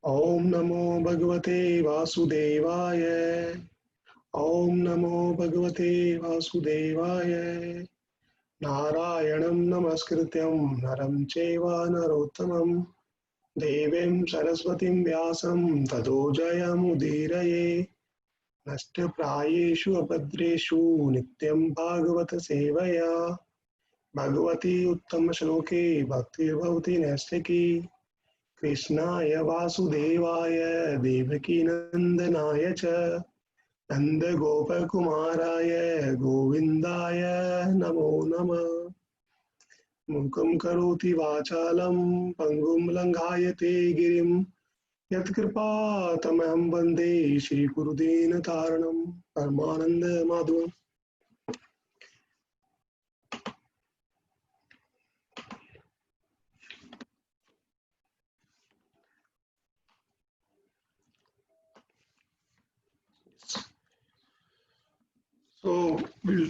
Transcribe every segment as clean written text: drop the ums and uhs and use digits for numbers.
ओम नमो भगवते वासुदेवाय। ओम नमो भगवते वासुदेवाय। नारायणं नमस्कृत्यं नरं चैव नरोत्तमं देवीं सरस्वतीं व्यासं ततो जयमुदीरये। नष्टप्रायेषु अभद्रेषु नित्यं भागवत सेवया भगवती उत्तमश्लोके भक्तिर्भवति नैष्ठिकी। कृष्णाय वासुदेवाय देवकीनन्दनाय च नन्दगोपकुमाराय गोविन्दाय नमो नमः। मूकं करोति वाचालं पङ्गुं लङ्घायते गिरिं यत्कृपातमहं वन्दे श्रीगुरुदीनतारणं परमानन्दमाधवम्। So we'll,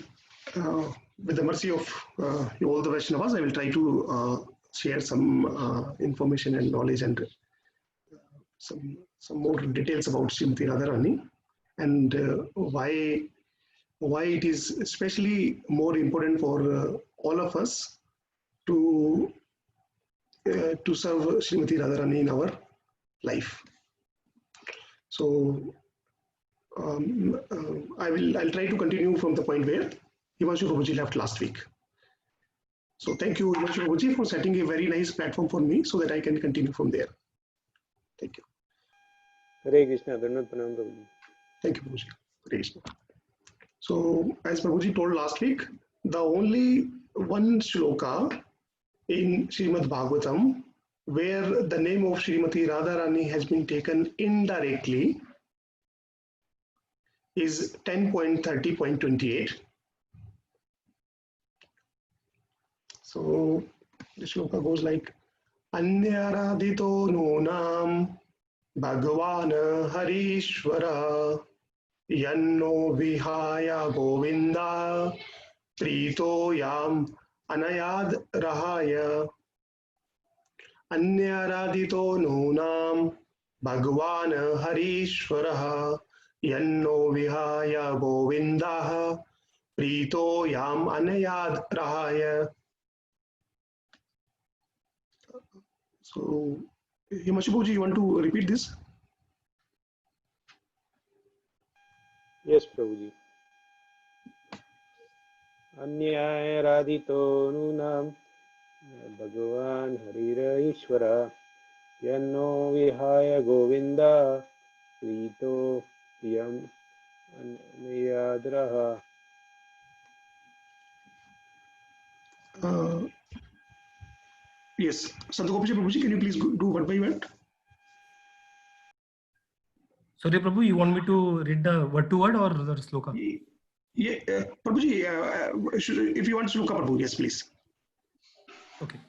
with the mercy of all the Vaishnavas, I will try to share some information and knowledge and some more details about Srimati Radharani and why it is especially more important for all of us to serve Srimati Radharani in our life. So I'll try to continue from the point where Himanshu Prabhuji left last week. So thank you, Himanshu Prabhuji, for setting a very nice platform for me so that I can continue from there. Thank you. Hare Krishna, Dhanavad Pranam Prabhuji. Thank you, Prabhuji. Hare Krishna. So as Prabhuji told last week, the only one shloka in Srimad Bhagavatam where the name of Srimati Radharani has been taken indirectly is 10.30.28. So the shloka goes like Anyaradhito nunam Bhagavan Harishwara Yanno Vihaya Govinda Prito Yam Anayad Rahaya. Anyaradhito nunam Bhagavan Harishwara Yanno Vihaya Govinda Prito Yam Anayad Rahaya. So, Himanshu Prabhuji, you want to repeat this? Yes, Prabhuji. Anyaya radhito nunam Bhagavan Harira Ishvara Yanno Vihaya Govinda Prito Yam Anayadraha. Yes. Santogopaji Prabhuji, can you please do word by word? Sorry, Prabhu, you want me to read the word to word or the sloka? Yeah, Prabhuji, if you want sloka, Prabhu, yes, please. Okay.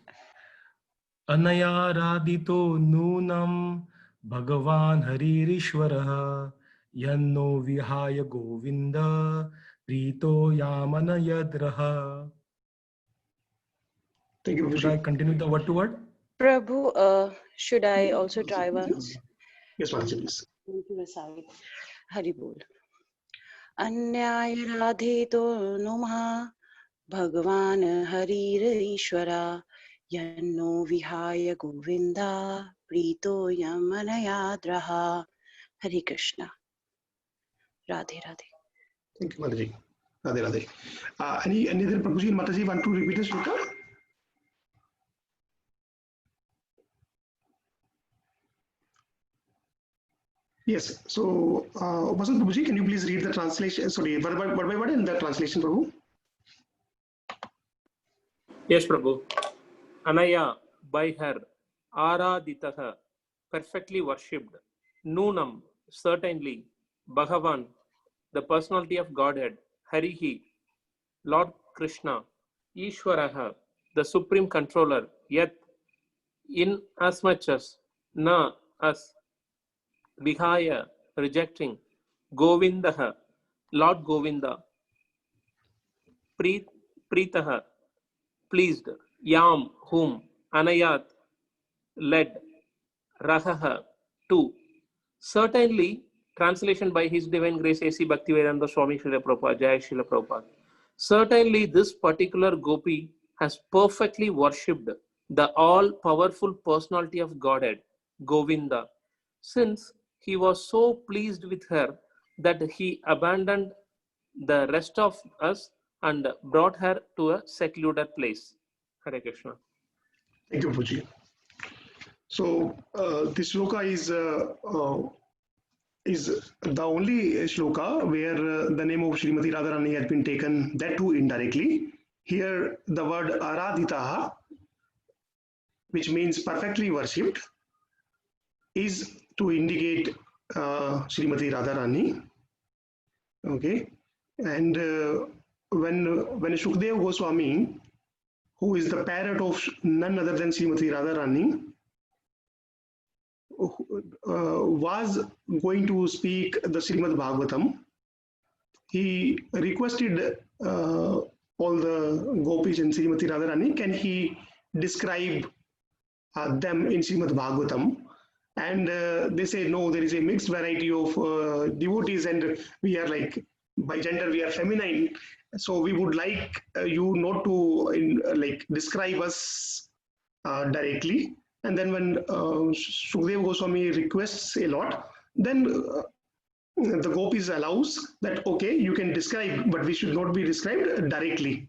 Anaya radito nunam Bhagavan Haririshwaraha Yanno Vihaya Govinda Prito Yamanayadraha. Thank you, Prabhuji. Should I continue the word to word? Prabhu, should I also try once? Yes, Mataji, please. Hari Bol. Anyaya radhito nunam Bhagavan Harir Ishwara Yanno Vihaya Govinda Prito Yamanayadraha. Hare Krishna. Radhe Radhe. Thank you, Mataji. Radhe Radhe. Any other Prabhuji and Mataji want to repeat the sloka? Yes. So, Vasant Prabhuji, can you please read the translation? Sorry, word by word in the translation, Prabhu? Yes, Prabhu. Anaya, by her, Araditaha, perfectly worshipped. Noonam, certainly. Bhagavan, the personality of Godhead. Harihi, Lord Krishna. Ishwaraha, the supreme controller. Yet, in as much as, na, as, Vihaya, rejecting. Govindaha, Lord Govinda. Pritaha, pleased. Yam, whom. Anayat, led. Rahaha, 2. Certainly, translation by His Divine Grace A.C. Bhaktivedanta Swami Srila Prabhupada, Jai Srila Prabhupada. Certainly, this particular gopi has perfectly worshipped the all-powerful personality of Godhead, Govinda, since he was so pleased with her that he abandoned the rest of us and brought her to a secluded place. Hare Krishna. Thank you, Puji. So this shloka is the only shloka where the name of Srimati Radharani has been taken, that too indirectly. Here the word aradhitaha, which means perfectly worshipped, is to indicate Srimati Radharani. Okay, and when Shukdev Goswami, who is the parrot of none other than Srimati Radharani, was going to speak the Srimad Bhagavatam, he requested all the gopis and Srimati Radharani, can he describe them in Srimad Bhagavatam? And they say, no, there is a mixed variety of devotees, and we are like, by gender, we are feminine. So we would like you not to describe us directly. And then when Shukdev Goswami requests a lot, then the gopis allows that, okay, you can describe, but we should not be described directly.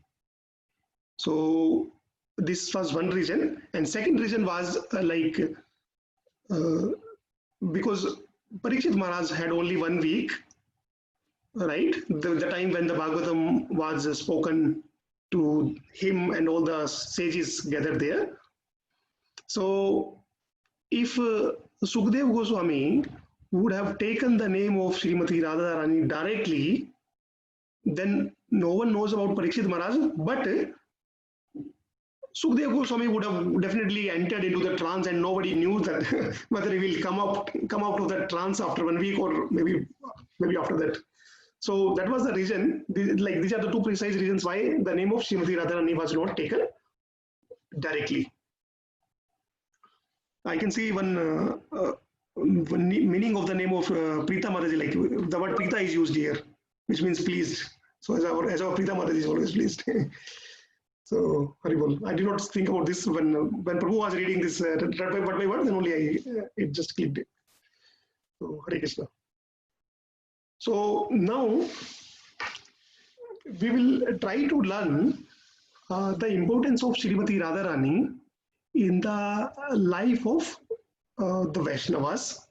So this was one reason. And second reason was because Parikshit Maharaj had only 1 week, right? The time when the Bhagavatam was spoken to him and all the sages gathered there. So if Shukdev Goswami would have taken the name of Srimati Radharani directly, then no one knows about Parikshit Maharaj, but Shukdev Goswami would have definitely entered into the trance, and nobody knew that whether he will come out of that trance after 1 week or maybe after that. So that was the reason. These are the two precise reasons why the name of Srimati Radharani was not taken directly. I can see one meaning of the name of Prita Mataji, like the word Prita is used here, which means pleased. So as our Prita Mataji is always pleased. So Haribol, I did not think about this when Prabhu was reading this word by word, then only it just clicked it. So Hare Krishna. So now we will try to learn the importance of Srimati Radharani in the life of the Vaishnavas,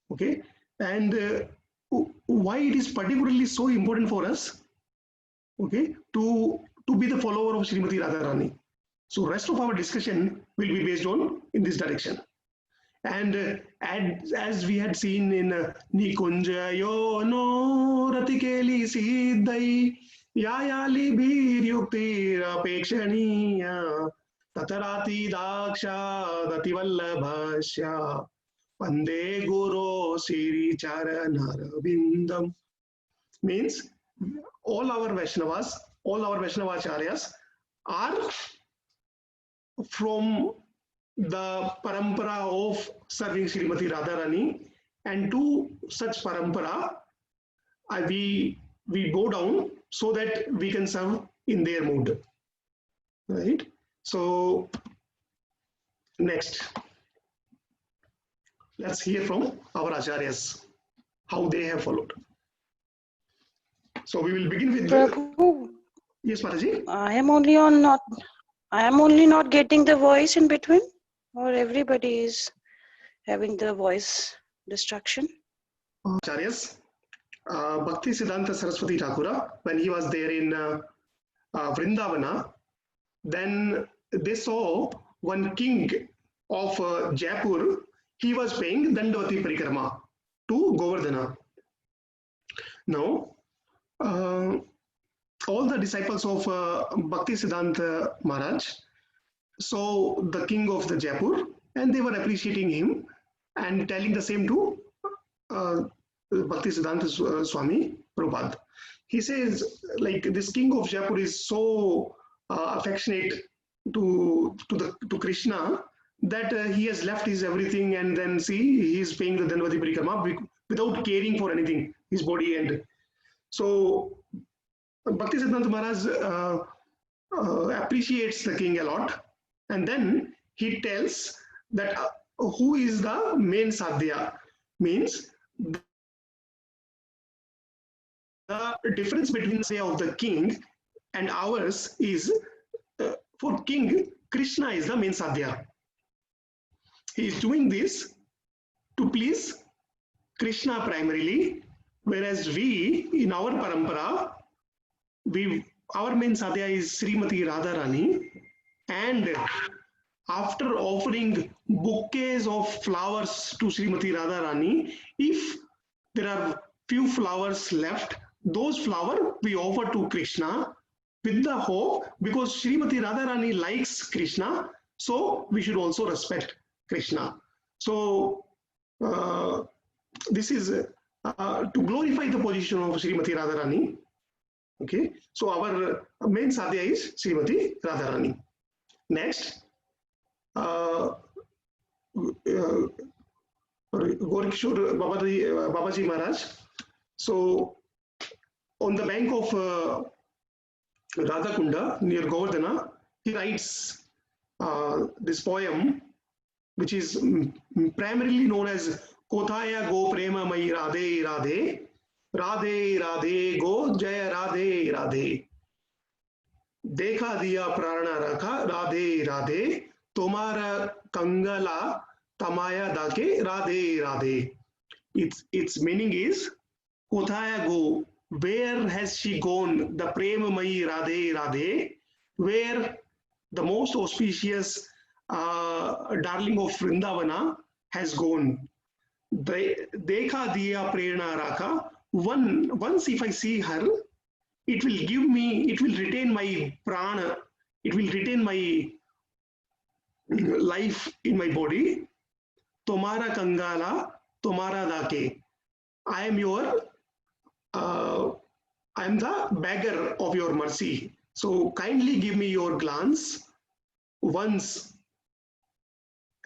okay, and why it is particularly so important for us, okay, to be the follower of Srimati Radharani. So rest of our discussion will be based on in this direction. And as we had seen in Nikunja yo no ratikeli siddhai yayali bhir yukti apekshaniya tatarati daksha dativallabhasya pande guru siri charanarvindam. Means all our Vaishnavacharyas are from the parampara of serving Srimati Radharani, and to such parampara we go down so that we can serve in their mood, right? So next, let's hear from our acharyas how they have followed. So we will begin with Prabhu, yes, Mataji. I am only not getting the voice in between, or everybody is having the voice destruction. Acharyas, Bhakti Siddhanta Saraswati Thakura, when he was there in Vrindavana, then they saw one king of Jaipur. He was paying Dandavati Parikrama to Govardhana. Now, all the disciples of Bhakti Siddhanta Maharaj saw the king of the Jaipur, and they were appreciating him and telling the same to Bhakti Siddhanta Swami Prabhupada. He says, like, this king of Jaipur is so affectionate to Krishna that he has left his everything, and then see, he is paying the Dhanvati Parikrama without caring for anything, his body. And so Bhakti Siddhanta Maharaj appreciates the king a lot, and then he tells that who is the main sadhya, means the difference between say of the king and ours is for king, Krishna is the main sadhya. He is doing this to please Krishna primarily, whereas we in our parampara, our main sadhya is Srimati Radharani, and after offering bouquets of flowers to Srimati Radharani, if there are few flowers left, those flowers we offer to Krishna with the hope, because Srimati Radharani likes Krishna, so we should also respect Krishna. So this is to glorify the position of Srimati Radharani. Okay, so our main sadhya is Srimati Radharani. Next, Gorkishore Babaji Maharaj. So on the bank of Radhakunda near Govardhana, he writes this poem, which is primarily known as Kothaya Go Prema Mai Radhe Radhe, Radhe Radhe Go Jaya Radhe Radhe, Dekha Diya Prana Rakha Radhe Radhe, Tomara Kangala Tamaya Dake Radhe Radhe. Its meaning is Kothaya Go, where has she gone, the Prema Mai Radhe Radhe, where the most auspicious darling of Vrindavana has gone. Dekha Diya Prerna Rakha, once if I see her, it will give me, it will retain my prana, it will retain my life in my body. Tomara Kangala, Tomara Dake. I am your, I am the beggar of your mercy. So kindly give me your glance once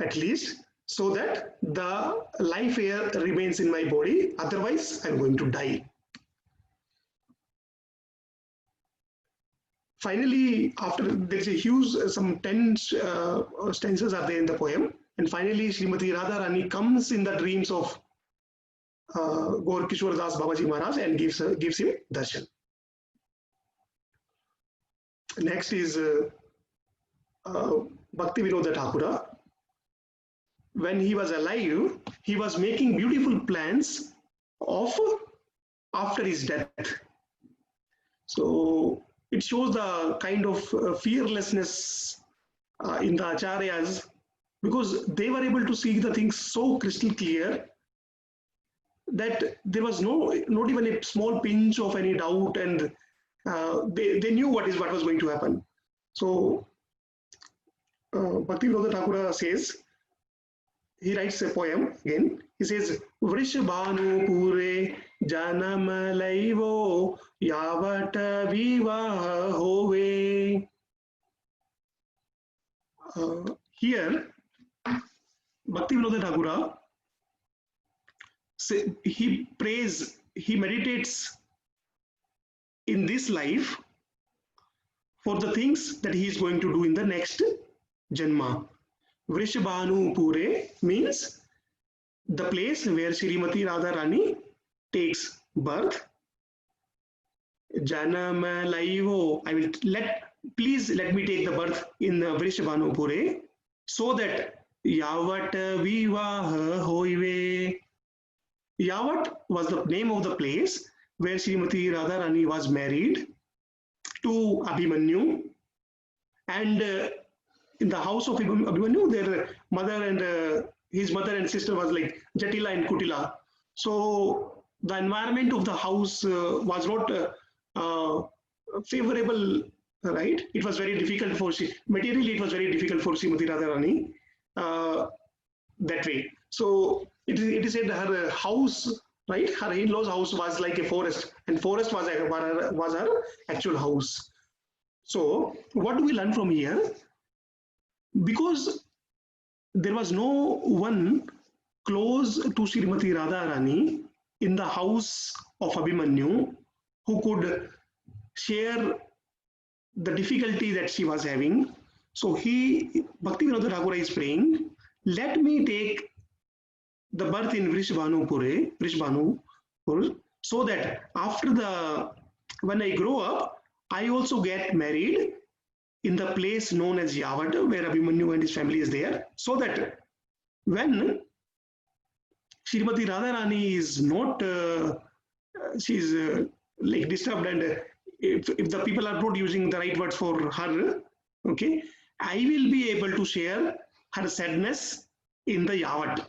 at least, so that the life air remains in my body. Otherwise, I'm going to die. Finally, after there's a huge, some 10 stanzas are there in the poem, and finally Srimati Radharani comes in the dreams of Gorkishore Das Babaji Maharaj and gives him darshan. Next is Bhakti Vinoda Thakura. When he was alive, he was making beautiful plans of after his death. So it shows the kind of fearlessness in the acharyas, because they were able to see the things so crystal clear that there was not even a small pinch of any doubt, and they knew what was going to happen. So Bhakti Vinoda Thakura says, he writes a poem again. He says, Vrishabhanu Pure Janam Laivo Yavata Vivaha Hove. Here, Bhakti Vinoda Thakura, he prays, he meditates in this life for the things that he is going to do in the next Janma. Vrishabhanu Pure means the place where Srimati Radharani takes birth. Janam Laivo, please let me take the birth in Vrishabhanu Pure, so that Yavat Vivaha Hoive. Yavat was the name of the place where Srimati Radharani was married to Abhimanyu, and in the house of Abhimanyu, their mother and his mother and sister was like Jatila and Kutila. So the environment of the house was not favorable, right? It was very difficult for materially. It was very difficult for Srimati Radharani that way. So it is said her house, right? Her in-laws' house was like a forest, and forest was her actual house. So what do we learn from here? Because there was no one close to Srimati Radharani in the house of Abhimanyu who could share the difficulty that she was having. So Bhaktivinoda Thakur is praying, let me take the birth in Vrishbhanupur, so that when I grow up, I also get married in the place known as Yavat, where Abhimanyu and his family is there, so that when Srimati Radharani is not, she's like disturbed, and if the people are not using the right words for her, okay, I will be able to share her sadness in the Yavat.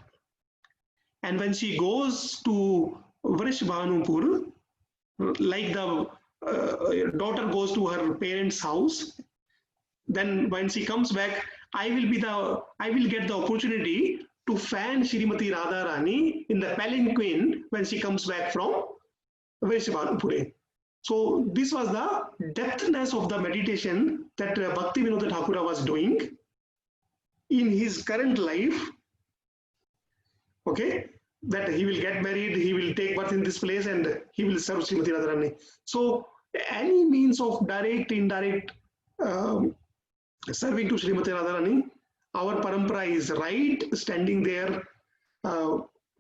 And when she goes to Vrishbhanupur, like the daughter goes to her parents' house, then when she comes back, I will get the opportunity to fan Srimati Radharani in the palanquin when she comes back from Vrishbhanupur. So this was the depthness of the meditation that Bhaktivinoda Thakur was doing in his current life. Okay, that he will get married, he will take birth in this place, and he will serve Srimati Radharani. So any means of direct, indirect serving to Srimati Radharani, our parampara is right, standing there,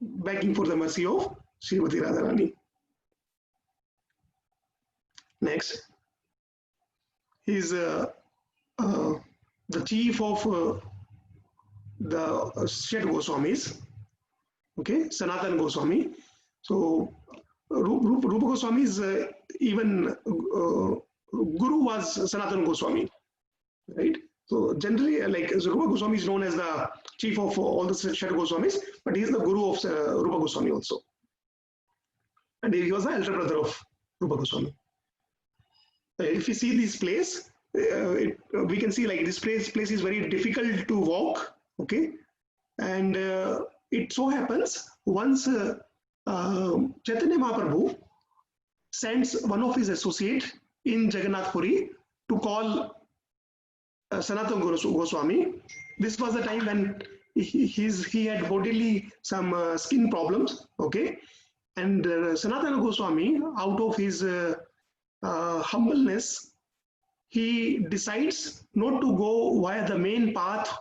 begging for the mercy of Srimati Radharani. Next, he is the chief of the Shet Goswamis, okay, Sanatana Goswami. So Rupa Goswami's even Guru was Sanatana Goswami, right? So generally, like Rupa Goswami is known as the chief of all the Shet Goswamis, but he is the Guru of Rupa Goswami also, and he was the elder brother of Rupa Goswami. If you see this place, we can see like this place is very difficult to walk, okay, and it so happens once Chaitanya Mahaprabhu sends one of his associates in Jagannath Puri to call Sanatana Goswami. This was the time when he had bodily some skin problems, okay, and Sanatana Goswami, out of his humbleness, he decides not to go via the main path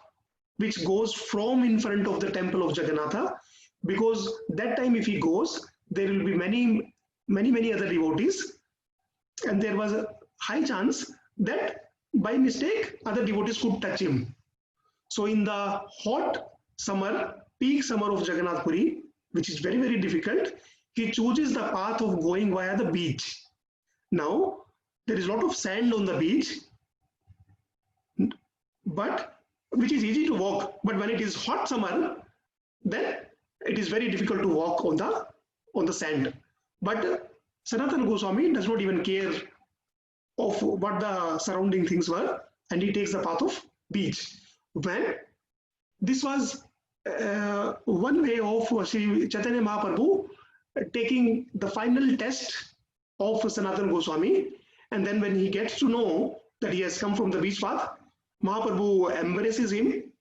which goes from in front of the temple of Jagannatha, because that time if he goes, there will be many other devotees, and there was a high chance that by mistake other devotees could touch him. So in the hot summer, peak summer of Jagannath Puri, which is very difficult, he chooses the path of going via the beach. Now there is a lot of sand on the beach, but which is easy to walk, but when it is hot summer, then it is very difficult to walk on the sand. But Sanatana Goswami does not even care of what the surrounding things were, and he takes the path of beach. When this was one way of Sri Chaitanya Mahaprabhu taking the final test of Sanatana Goswami, and then when he gets to know that he has come from the beach path, Mahaprabhu embraces him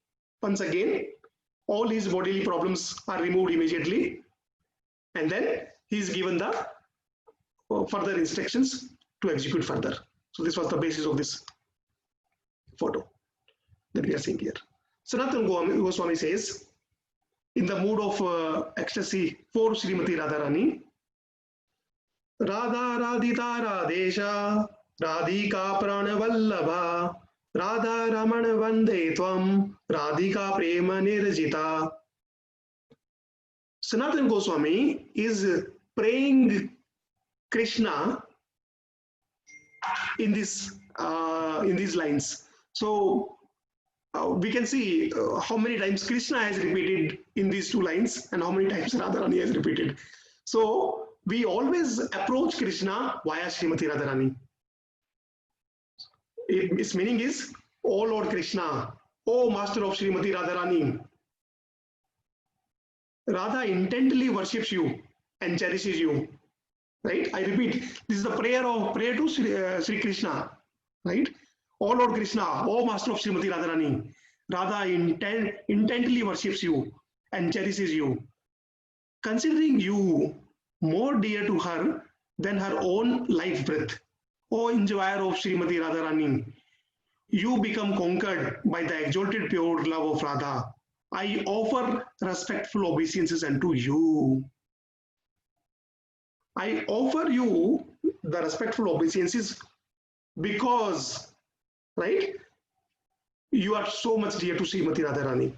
once again. All his bodily problems are removed immediately, and then he is given the further instructions to execute further. So this was the basis of this photo that we are seeing here. Sanatana Goswami says, in the mood of ecstasy for Srimati Radharani, Radha Radhita Radesha Radhika Pranavallabha Radha Ramana Vande Tvam Radhika Prema Nirjita. Sanatana Goswami is praying Krishna in these lines. So we can see how many times Krishna has repeated in these two lines and how many times Radharani has repeated. So we always approach Krishna via Srimati Radharani. Its meaning is, O Lord Krishna, O Master of Srimati Radharani. Radha intently worships you and cherishes you. Right? I repeat, this is the prayer to Sri Krishna. Right? O Lord Krishna, O Master of Srimati Radharani. Radha intently worships you and cherishes you, considering you more dear to her than her own life breath. O enjoyer of Srimati Radharani, you become conquered by the exalted pure love of Radha. I offer respectful obeisances unto you. I offer you the respectful obeisances because, right, you are so much dear to Srimati Radharani.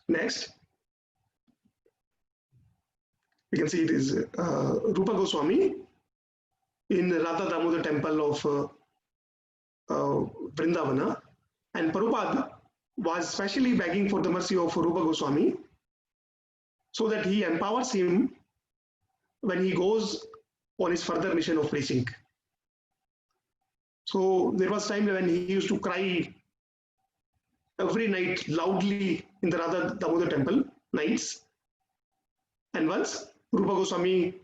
Next, we can see it is Rupa Goswami in Radha Damodar temple of Vrindavana, and Prabhupada was specially begging for the mercy of Rupa Goswami so that he empowers him when he goes on his further mission of preaching. So there was time when he used to cry every night loudly in the Radha Damodar temple nights, and once Rupa Goswami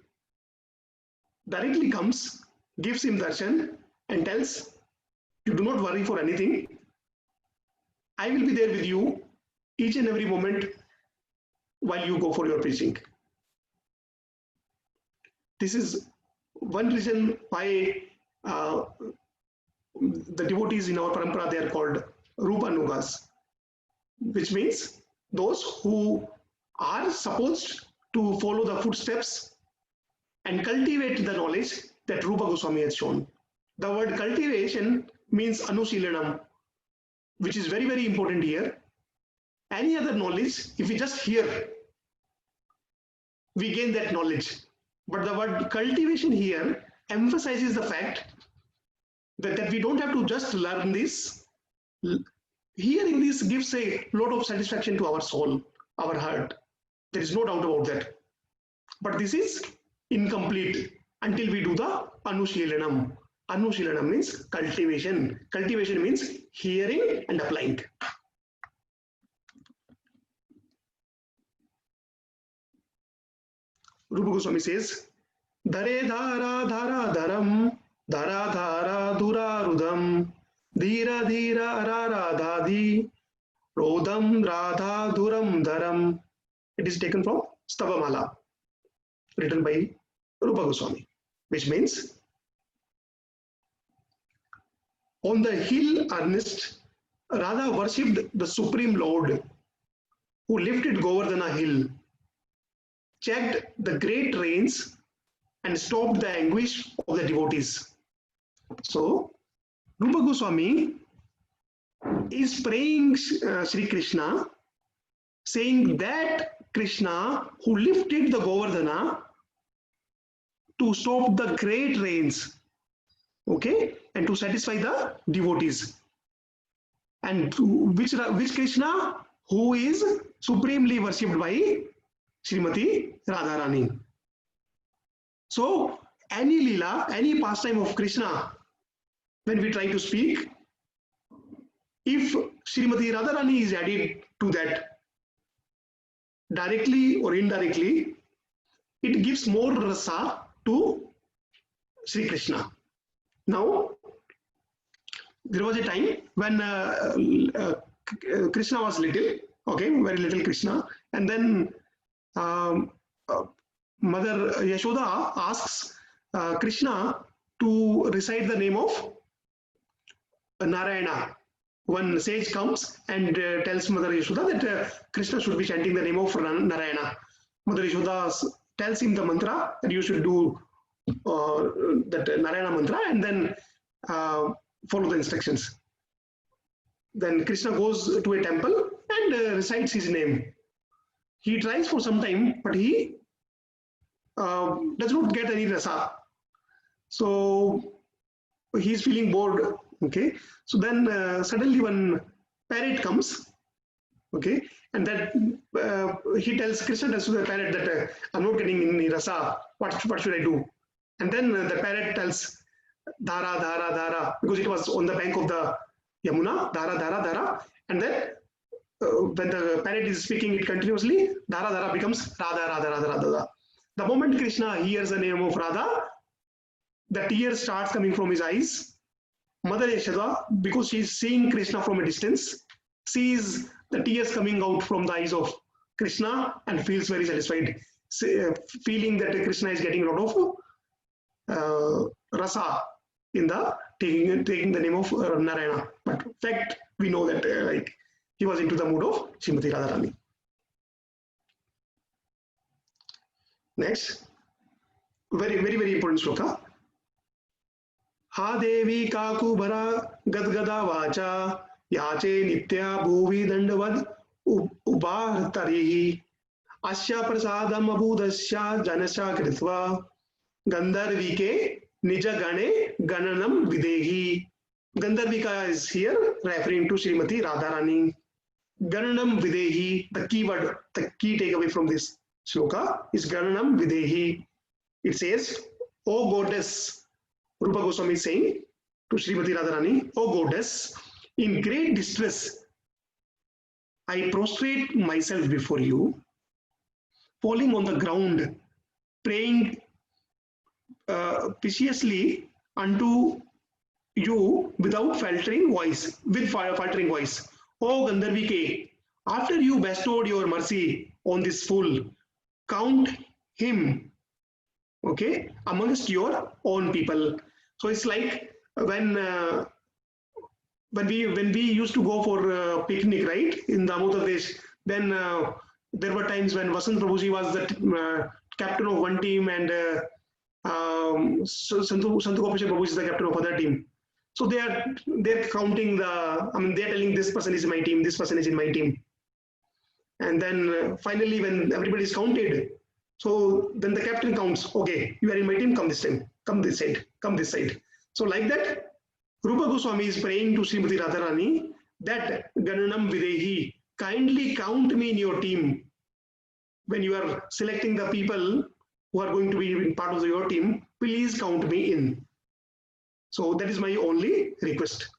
directly comes, gives him darshan and tells, you do not worry for anything. I will be there with you each and every moment while you go for your preaching. This is one reason why the devotees in our parampara, they are called Rupanugas, which means those who are supposed to follow the footsteps and cultivate the knowledge that Rupa Goswami has shown. The word cultivation means anusilanam, which is very, very important here. Any other knowledge, if we just hear, we gain that knowledge. But the word cultivation here emphasizes the fact that we don't have to just learn this. Hearing this gives a lot of satisfaction to our soul, our heart. There is no doubt about that. But this is incomplete until we do the anusilanam. Anusilanam means cultivation. Cultivation means hearing and applying. Rupa Goswami says, Dare dhara dhara dharam, dhara dhara dhura rudam, dhira dhira arara dhadi, rodam radha dhuram dharam. It is taken from Stavamala, written by Rupa Goswami, which means, on the hill Ernest, Radha worshipped the Supreme Lord, who lifted Govardhana hill, checked the great rains, and stopped the anguish of the devotees. So, Rupa Goswami is praying Sri Krishna, saying that Krishna, who lifted the Govardhana to stop the great rains, okay, and to satisfy the devotees. And which Krishna? Who is supremely worshipped by Srimati Radharani. So, any lila, any pastime of Krishna, when we try to speak, if Srimati Radharani is added to that, directly or indirectly, it gives more rasa to Sri Krishna. Now, there was a time when Krishna was little, okay, very little Krishna, and then Mother Yashoda asks Krishna to recite the name of Narayana. One sage comes and tells Mother Yashoda that Krishna should be chanting the name of Narayana. Mother Yashoda tells him the mantra that you should do that Narayana mantra and then follow the instructions. Then Krishna goes to a temple and recites his name. He tries for some time, but he does not get any rasa. So he is feeling bored. Okay. So then suddenly one parrot comes. Okay. And that Krishna tells to the parrot that I'm not getting any rasa. What should I do? And then the parrot tells Dhara, Dhara, Dhara, because it was on the bank of the Yamuna, Dhara, Dhara, Dhara. And then when the parrot is speaking it continuously, Dhara, Dhara becomes Radha, Radha, Radha, Radha. The moment Krishna hears the name of Radha, the tear starts coming from his eyes. Mother Yashoda, because she is seeing Krishna from a distance, sees the tears coming out from the eyes of Krishna and feels very satisfied, feeling that Krishna is getting a lot of rasa in the taking the name of Narayana. But in fact, we know that like he was into the mood of Srimati Radharani. Next, very important shloka. Ha Devi Kakubara Gadgada Vacha Yache Nitya Bhuvi Dandavad Ubhartarihi Asya Prasadam Abudasya Janasya Kritva Gandharvike Nija Gane Gananam Videhi. Gandharvika is here referring to Srimati Radharani. Gananam Videhi, the keyword, the key takeaway from this shloka is Gananam Videhi. It says, O goddess, Rupa Goswami is saying to Srimati Radharani, O goddess, in great distress, I prostrate myself before you, falling on the ground, praying piteously unto you without faltering voice, with faltering voice. O Gandharvike, after you bestowed your mercy on this fool, count him, okay, amongst your own people. So it's like when we used to go for picnic, right, in Damodar Desh, then there were times when Vasant Prabhuji was the captain of one team and Santu Gopesha Prabhuji is the captain of other team. So they're counting they're telling this person is in my team, this person is in my team. And then finally when everybody is counted, so then the captain counts, okay, you are in my team, come this time, come this side, come this side. So like that, Rupa Goswami is praying to Srimati Radharani that Gananam Videhi, kindly count me in your team. When you are selecting the people who are going to be part of your team, please count me in. So that is my only request.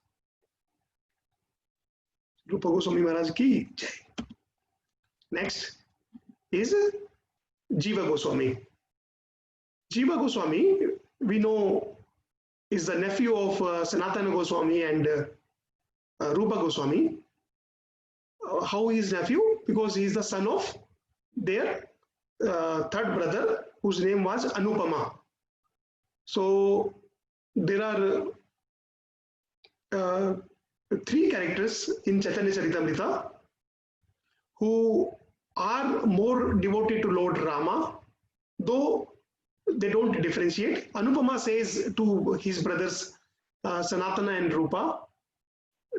Rupa Goswami Maharaj ki jai. Next is Jiva Goswami. Jiva Goswami, we know, is the nephew of Sanatana Goswami and Rupa Goswami. How he is nephew? Because he is the son of their third brother, whose name was Anupama. So there are three characters in Chaitanya Charitamrita who are more devoted to Lord Rama, though they don't differentiate. Anupama says to his brothers Sanatana and Rupa,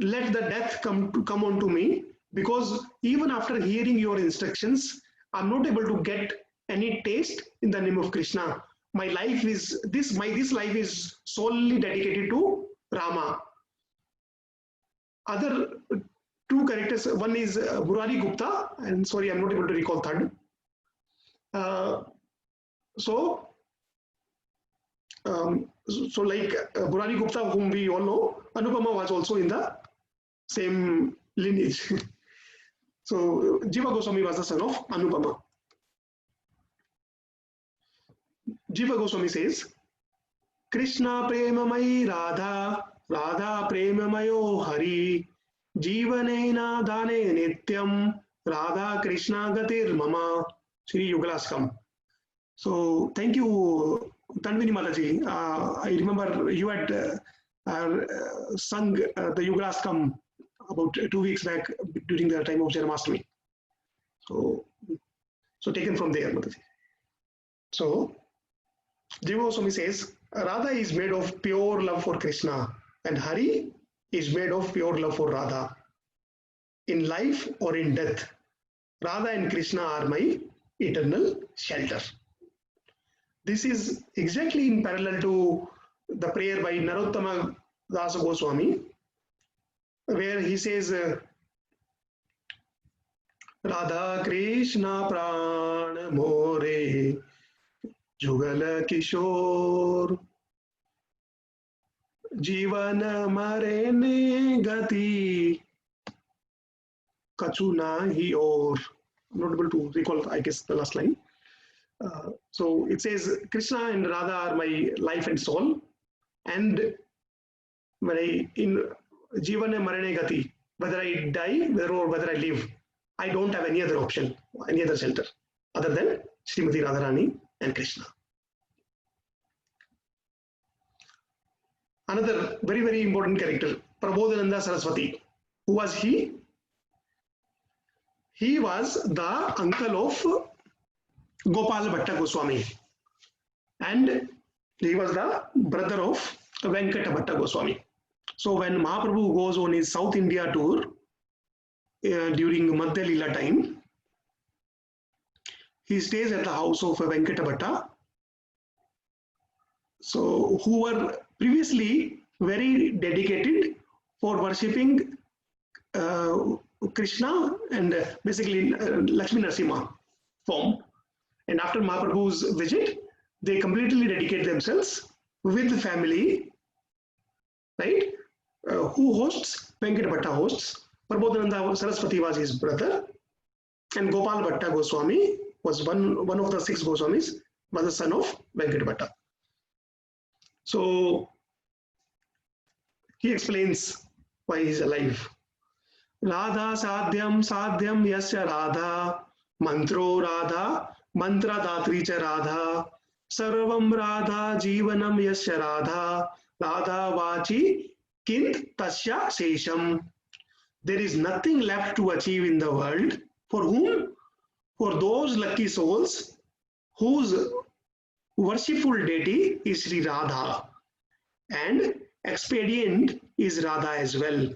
let the death come on to me, because even after hearing your instructions, I'm not able to get any taste in the name of Krishna. My life is this life is solely dedicated to Rama. Other two characters, one is Murari Gupta, and sorry, I'm not able to recall third. So like Murari Gupta, whom we all know, Anupama was also in the same lineage. So Jiva Goswami was the son of Anupama. Jiva Goswami says, Krishna premamai Radha, Radha premamayo Hari, Jivanena dane nityam, Radha Krishna gatir mama, Sri Yugalastam. So thank you, Tanvini Mataji. I remember you had sung the Yugalastam about 2 weeks back during the time of Janamastami. So taken from there, Mataji. So Jiva Goswami says, Radha is made of pure love for Krishna and Hari is made of pure love for Radha. In life or in death, Radha and Krishna are my eternal shelter. This is exactly in parallel to the prayer by Narottama Dasa Goswami, where he says, Radha Krishna Prana More Jugal Kishore Jivan Marene Gati Kachuna Hi Or. I'm not able to recall, I guess, the last line. So it says, Krishna and Radha are my life and soul, and in Jivan and Marane Gati, whether I die or whether I live, I don't have any other option, any other center other than Srimati Radharani and Krishna. Another very, very important character, Prabodhananda Saraswati. Who was he? He was the uncle of Gopal Bhatta Goswami, and he was the brother of Venkata Bhatta Goswami. So when Mahaprabhu goes on his South India tour during Madhya Leela time, he stays at the house of Venkata Bhatta, so who were previously very dedicated for worshipping Krishna and basically Lakshmi Narasimha form. And after Mahaprabhu's visit, they completely dedicate themselves with the family, right? Who hosts? Venkata Bhatta hosts. Prabodhananda Saraswati was his brother, and Gopal Bhatta Goswami was one of the 6 Goswamis, was the son of Venkata Bhatta. So he explains why he is alive. Radha sadhyam sadhyam yasya Radha, mantro Radha, mantra datri cha Radha, sarvam Radha, jivanam yasya Radha, Radha vachi kint tasya sesham. There is nothing left to achieve in the world. For whom? For those lucky souls whose worshipful deity is Sri Radha, and expedient is Radha as well.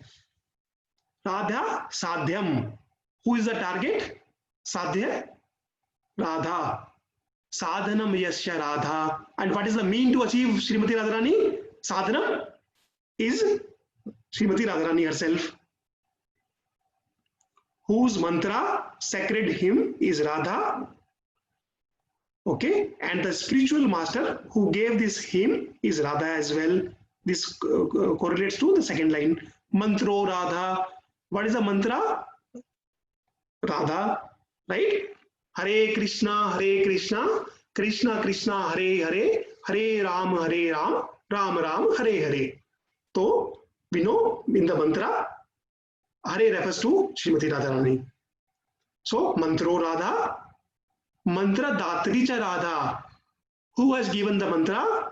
Radha sadhyam. Who is the target? Sadhya Radha. Sadhanam yasya Radha. And what is the mean to achieve Srimati Radharani? Sadhanam is Srimati Radharani herself, whose mantra, sacred hymn, is Radha. Okay, and the spiritual master who gave this hymn is Radha as well. This correlates to the second line. Mantro Radha. What is the mantra? Radha, right? Hare Krishna, Krishna Krishna, Hare Hare, Hare Ram, Ram Ram, Hare Hare. So we know in the mantra, Hare refers to Srimati Radharani. So Mantro Radha, Mantra Datri cha Radha. Who has given the mantra?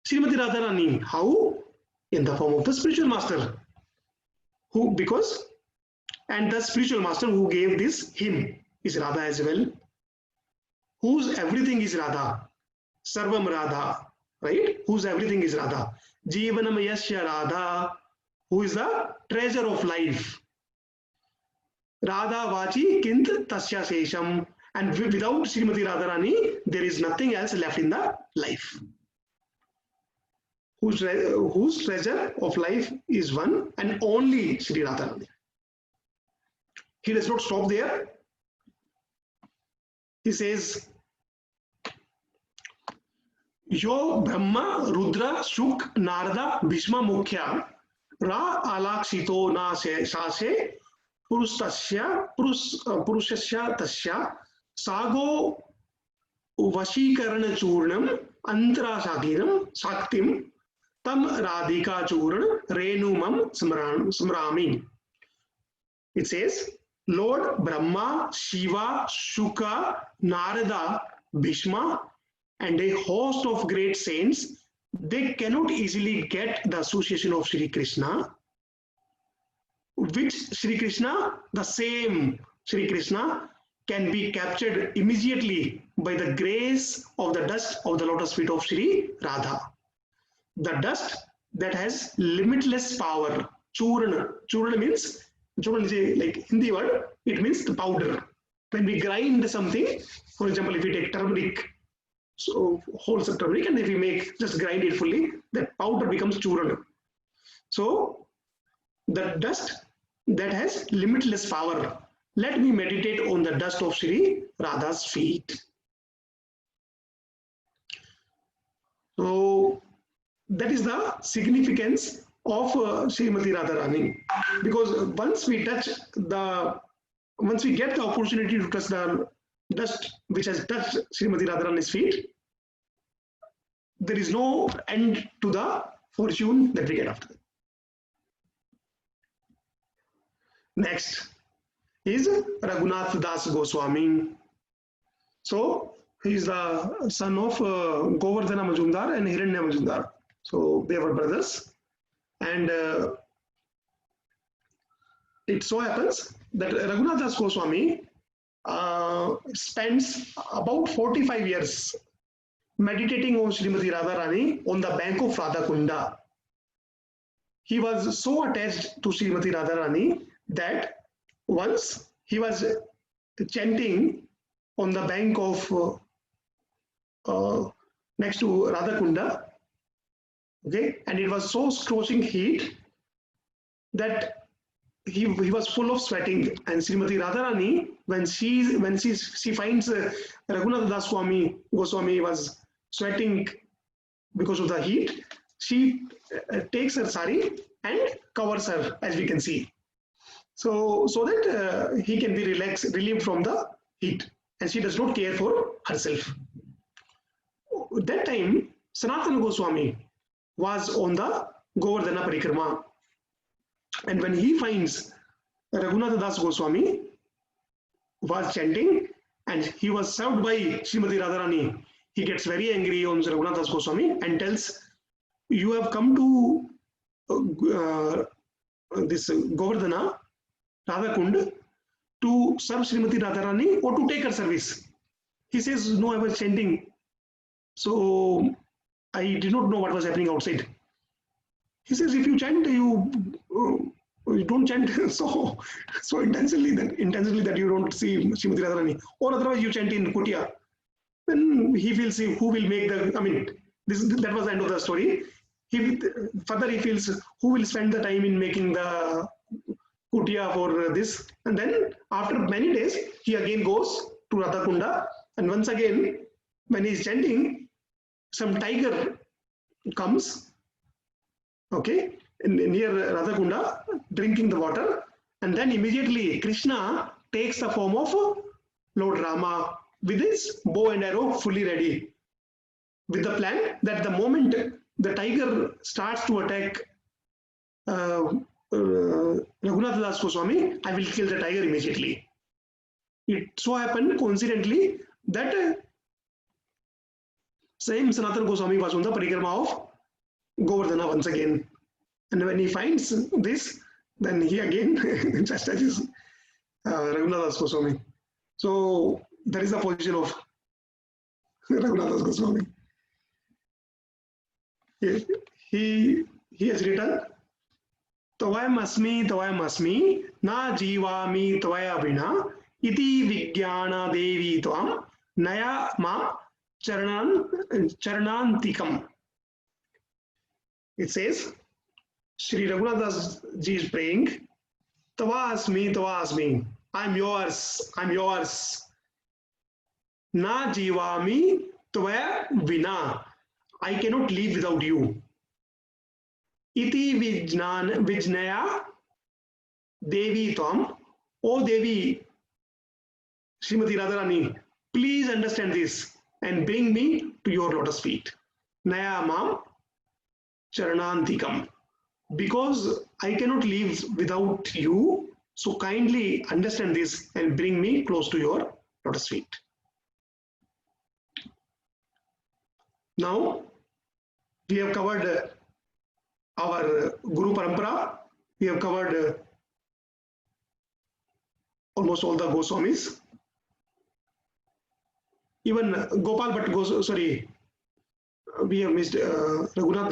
Srimati Radharani. How? In the form of the spiritual master. Who? Because, and the spiritual master who gave this hymn is Radha as well. Whose everything is Radha. Sarvam Radha. Right? Whose everything is Radha. Jivanam yasya Radha. Who is the treasure of life. Radha vachi kint tasya sesham. And without Srimati Radharani, there is nothing else left in the life. Whose treasure of life is one and only Sri Radharani. He does not stop there. He says, Yo Brahma, Rudra, Shuk, Narada, Bhishma, Mukhya, Ra Alakshito na Shase, Purushasya Tasya, Sago Vashikarana Churnam, Antra Shaktim, Tam Radhika Churn, Renumam Smrami. It says, Lord Brahma, Shiva, Shuka, Narada, Bhishma, and a host of great saints, they cannot easily get the association of Sri Krishna. Which Sri Krishna? The same Sri Krishna can be captured immediately by the grace of the dust of the lotus feet of Sri Radha. The dust that has limitless power. Churna. Churna means, churna is like Hindi word, it means the powder. When we grind something, for example, if we take turmeric, so wholesome turmeric, and if we just grind it fully, that powder becomes churna. So the dust that has limitless power. Let me meditate on the dust of Sri Radha's feet. So that is the significance of Srimati Radharani. Because once we get the opportunity to touch the dust which has touched Srimati Radharani's feet, there is no end to the fortune that we get after that. Next is Raghunath Das Goswami. So he is the son of Govardhana Majumdar and Hiranya Majumdar. So they were brothers, and it so happens that Raghunath Das Goswami spends about 45 years meditating on Srimati Radharani on the bank of Radhakunda. He was so attached to Srimati Radharani that once he was chanting on the bank of next to Radhakunda, okay, and it was so scorching heat that he was full of sweating, and Srimati Radharani, when she finds Raghunath Das Goswami was sweating because of the heat, she takes her sari and covers her, as we can see, so that he can be relieved from the heat, and she does not care for herself. That time Sanatana Goswami was on the Govardhana Parikrama, and when he finds Raghunath Das Goswami was chanting and he was served by Srimati Radharani, he gets very angry on Raghunath Das Goswami and tells, you have come to this Govardhana Radhakund to serve Srimati Radharani or to take her service. He says, no, I was chanting, so I did not know what was happening outside. He says, if you chant, you don't chant so intensely that you don't see Srimati Radharani, or otherwise you chant in Kutia. Then he feels who will make the, I mean, that was the end of the story. Further he feels who will spend the time in making the Kutia for this, and then after many days he again goes to Radhakunda, and once again when he is chanting, some tiger comes, okay, near Radhakunda drinking the water, and then immediately Krishna takes the form of Lord Rama with his bow and arrow fully ready, with the plan that the moment the tiger starts to attack Raghunath Das Goswami, I will kill the tiger immediately. It so happened coincidentally that same Sanatana Goswami was on the parikrama of Govardhana once again. And when he finds this, then he again chastises Raghunath Das Goswami. So that is the position of Raghunath Das Goswami. He has written, Tavayam asmi, na jivami tvaya vina, iti vijnana devi tvam, naya ma charanantikam. It says, Sri Raghunath Das ji is praying, Tava asmi, I'm yours. Na jivami tvaya vina, I cannot live without you. Iti vijnaya devi tvam, O Devi Srimati Radharani, please understand this and bring me to your lotus feet. Naya mam charanantikam. Because I cannot live without you, so kindly understand this and bring me close to your lotus feet. Now, we have covered our Guru Parampara, we have covered almost all the Goswamis. Even Gopal Bhatt, we have missed Raghunath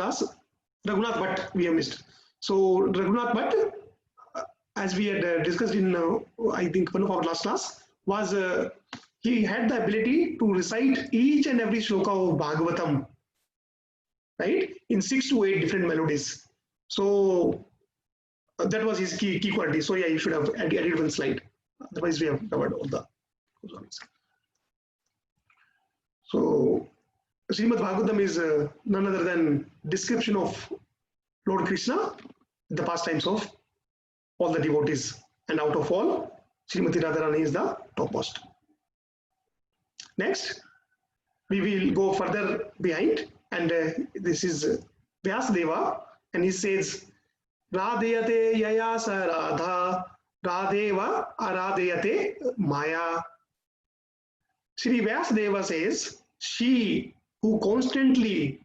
Bhatt, we have missed. So Raghunath Bhatt, as we had discussed in, I think, one of our last class, was he had the ability to recite each and every shloka of Bhagavatam, right, in 6 to 8 different melodies. So that was his key quality. So yeah, you should have added one slide. Otherwise, we have covered all the Goswamis. So Srimad Bhagavatam is none other than description of Lord Krishna, the pastimes of all the devotees, and out of all, Srimati Radharani is the topmost. Next, we will go further behind, and this is Vyasdeva, and he says, Radhayate yaya sa radha Radheva Aradhyate Maya. Sri Vyasdeva says, she who constantly,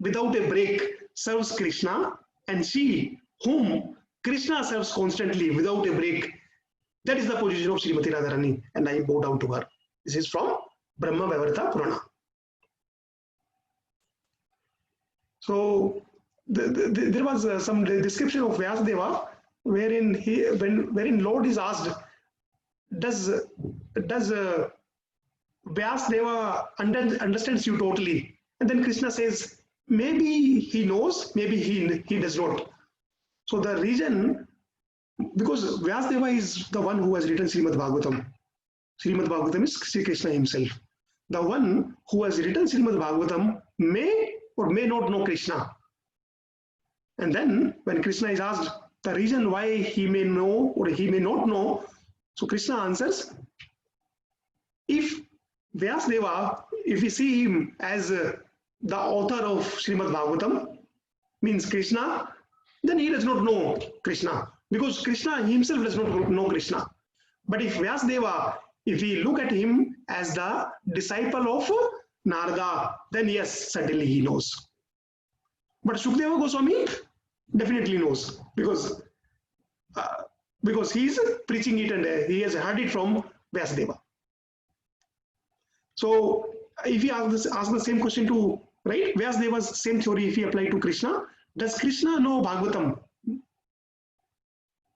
without a break, serves Krishna, and she whom Krishna serves constantly, without a break, that is the position of Srimati Radharani, and I bow down to her. This is from Brahma Vaivarta Purana. So there was some description of Vyasdeva wherein Lord is asked, does Vyasdeva understands you totally? And then Krishna says, maybe he knows, maybe he does not. So the reason, because Vyasdeva is the one who has written Srimad Bhagavatam. Srimad Bhagavatam is Sri Krishna himself. The one who has written Srimad Bhagavatam may or may not know Krishna. And then when Krishna is asked the reason why he may know or he may not know, so Krishna answers, if Vyasdeva, if we see him as the author of Srimad Bhagavatam, means Krishna, then he does not know Krishna, because Krishna himself does not know Krishna. But if Vyasdeva, if we look at him as the disciple of Narada, then yes, certainly he knows. But Shukdeva Goswami definitely knows, because he is preaching it and he has heard it from Vyasdeva. So if we ask the same question to, right, Vyasadeva's same theory, if we apply to Krishna, does Krishna know Bhagavatam?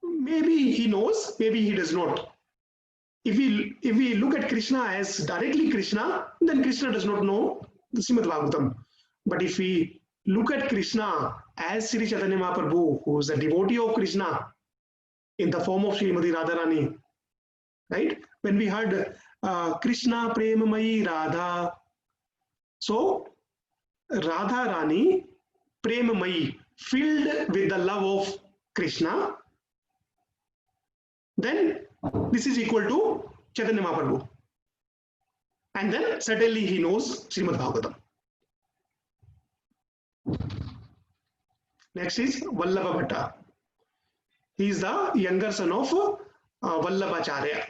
Maybe he knows, maybe he does not. If we look at Krishna as directly Krishna, then Krishna does not know the Srimad Bhagavatam. But if we look at Krishna as Sri Chaitanya Mahaprabhu, who is a devotee of Krishna in the form of Srimati Radharani, right? When we heard Krishna Premamayi Radha, so Radha Rani Premamayi, filled with the love of Krishna, then this is equal to Chaitanya Mahaprabhu. And then certainly he knows Srimad Bhagavatam. Next is Vallabha Bhatta. He is the younger son of Vallabhacharya,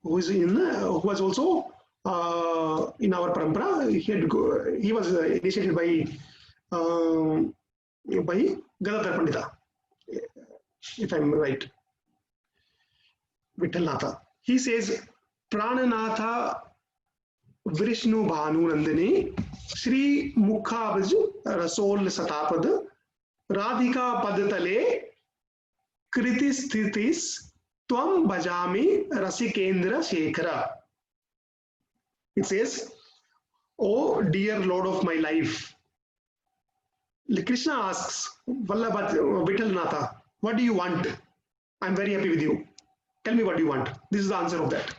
who was also in our parampara. He was initiated by Gadadhar Pandita, if I'm right. Vittalnatha. He says, Prananatha Vrishnu Bhanu Nandini Shri Mukhabaj Rasol Satapad Radhika Padatale Kritis Thitis Tvam Bhajami Rasikendra Shekhara. It says, oh dear Lord of my life. Krishna asks Vittalnatha, what do you want? I'm very happy with you. Tell me what you want. This is the answer of that.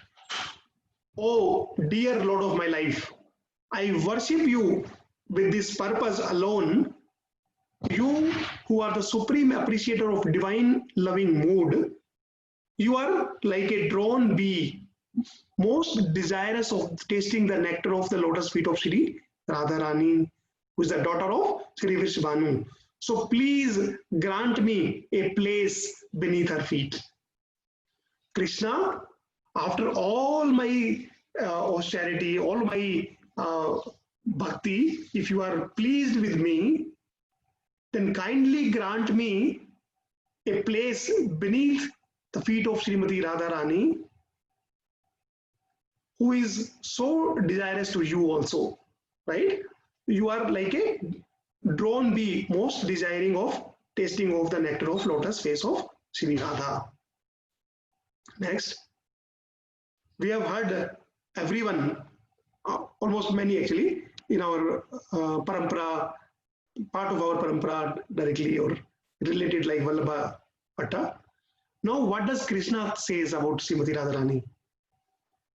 Oh, dear Lord of my life, I worship you with this purpose alone. You who are the supreme appreciator of divine loving mood, you are like a drone bee, most desirous of tasting the nectar of the lotus feet of Sri Radharani, who is the daughter of Sri Vrishbhanu. So please grant me a place beneath her feet. Krishna, after all my austerity, all my bhakti, if you are pleased with me, then kindly grant me a place beneath the feet of Srimati Radharani, who is so desirous to you also, right? You are like a drone bee, most desiring of tasting of the nectar of lotus face of Sri Radha. Next, we have heard everyone, almost many actually, in our parampara, part of our parampara directly or related, like Vallabha Bhatta. Now, what does Krishna says about Srimati Radharani?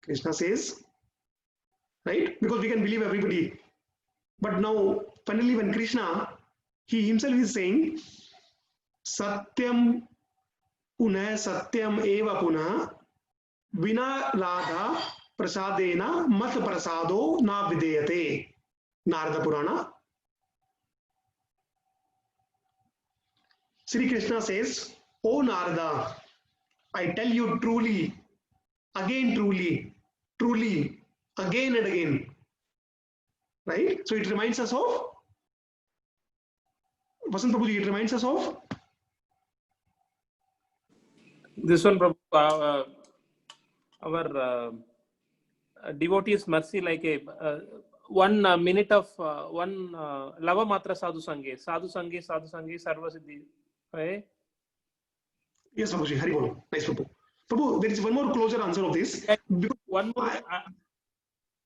Krishna says, right? Because we can believe everybody. But now, finally, when Krishna, he himself is saying, Satyam Punah Satyam Eva Punah Vina Radha Prasadena Mat Prasado Na Videyate. Narada Purana. Sri Krishna says, O Narada, I tell you truly, again truly, truly, again and again. Right? So it reminds us of, Vasant Prabhuji, it reminds us of this one, Prabhu, our devotees mercy, like a 1 minute of one lava matra sadhu sange sarva siddhi, right? Yes, Prabhuji, Hari Bol. Nice, Prabhu. Prabhu, there is one more closer answer of this. One more,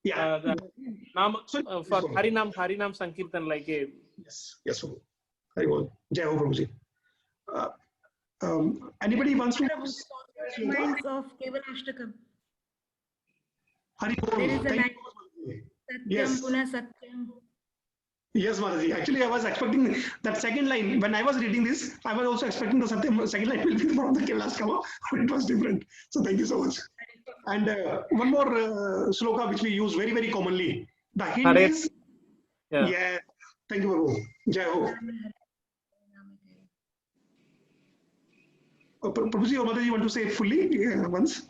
Yeah. for Harinam Sankirtan, like a. Yes, Prabhu. Hari Bol. Jai Ho, Prabhuji. Anybody wants to? Reminds of Kevalashtakam. Hari Bol. There is a Thank line. you. Satyam Yes. Puna Satyam. Yes, Mataji. Actually, I was expecting that second line. When I was reading this, I was also expecting the second line will be from the Kevalashtakam, but it was different. So thank you so much. And one more sloka which we use very, very commonly. The hint Hare. is, Yeah. yeah. Thank you, Prabhu. Jai Ho. Prabhuji or Mataji, you want to say it fully once?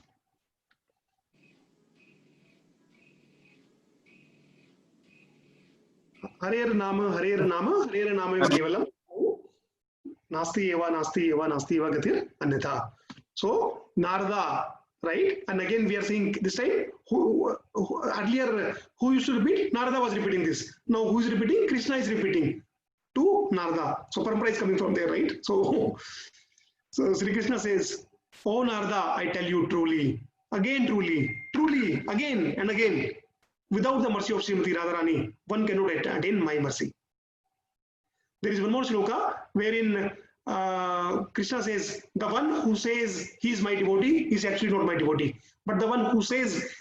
Harer Nama Kevalam. Nasti eva gatir anyatha. So Narada, right? And again we are seeing this time earlier who used to repeat? Narada was repeating this. Now who is repeating? Krishna is repeating to Narada. So parampara is coming from there, right? So Sri Krishna says, "Oh Narada, I tell you truly, again truly, again and again, without the mercy of Srimati Radharani, one cannot attain my mercy." There is one more shloka wherein Krishna says, the one who says he is my devotee is actually not my devotee. But the one who says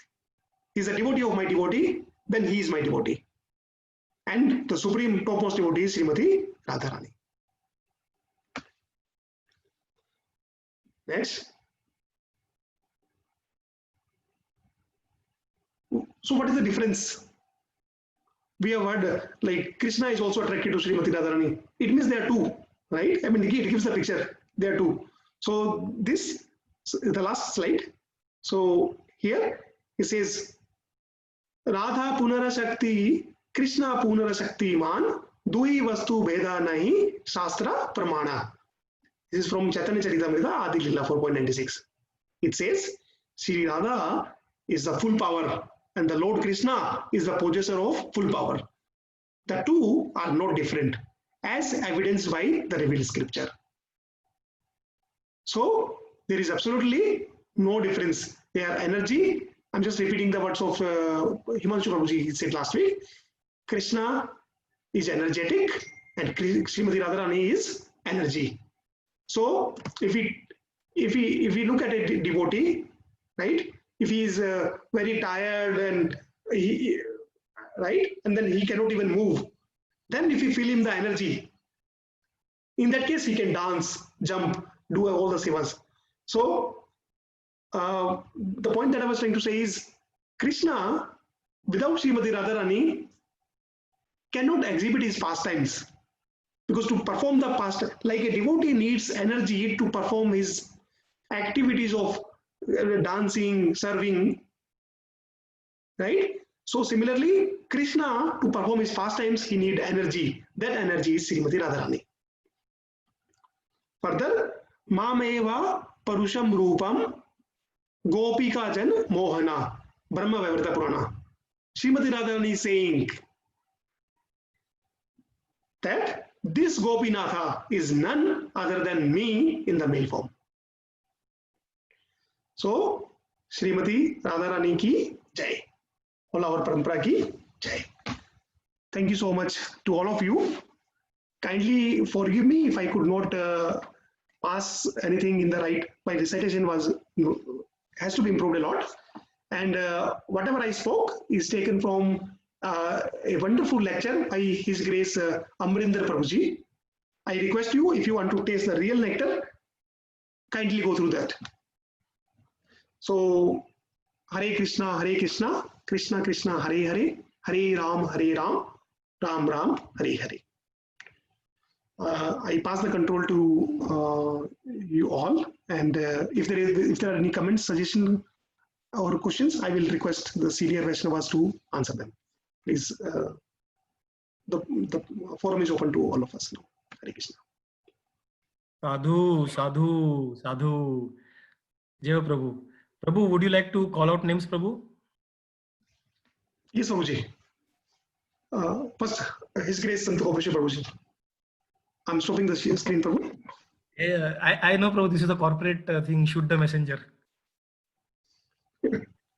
he is a devotee of my devotee, then he is my devotee. And the supreme topmost devotee is Srimati Radharani. Next. So what is the difference? We have heard like Krishna is also attracted to Srimati Radharani. It means they are two, right? I mean, it gives the picture. They are two. So this is the last slide. So here it says, Radha Punara Shakti, Krishna Punara Shakti Man, Dui Vastu Veda Nahi, Shastra Pramana. This is from Chaitanya Charitamrita, Adi Lila 4.96. It says, Sri Radha is the full power and the Lord Krishna is the possessor of full power. The two are not different, as evidenced by the revealed scripture. So there is absolutely no difference. They are energy. I'm just repeating the words of Himanshu Prabhuji said last week. Krishna is energetic and Srimati Radharani is energy. So if we look at a devotee, right? If he is very tired and right, and then he cannot even move, then if you feel him the energy, in that case he can dance, jump, do all the sevas. So the point that I was trying to say is Krishna without Srimati Radharani cannot exhibit his pastimes, because to perform the pastime, like a devotee needs energy to perform his activities of dancing, serving, right? So similarly, Krishna, to perform his pastimes, he needs energy. That energy is Srimati Radharani. Further, Mameva Parusham Rupam Gopika Jan Mohana Brahma Vaivrata Purana. Srimati Radharani is saying that this Gopinatha is none other than me in the male form. So, Srimati Radharani ki Jai. All our parampara ki Jai. Thank you so much to all of you. Kindly forgive me if I could not pass anything in the right. My recitation has to be improved a lot. And whatever I spoke is taken from a wonderful lecture by His Grace Amrinder Prabhuji. I request you, if you want to taste the real nectar, kindly go through that. So, Hare Krishna, Krishna Krishna, Hare Hare, Hare Ram, Ram Ram, Hare Hare. I pass the control to you all, and if there are any comments, suggestions, or questions, I will request the senior Vaishnavas to answer them. Please, the forum is open to all of us now. Hare Krishna. Sadhu, sadhu, sadhu. Jai Ho Prabhu. Prabhu, would you like to call out names, Prabhu? Yes, Prabhuji. First, His Grace Sant Gopesha Prabhuji. I'm stopping the screen, Prabhu. Yeah, I know, Prabhu. This is a corporate thing. Shoot the messenger.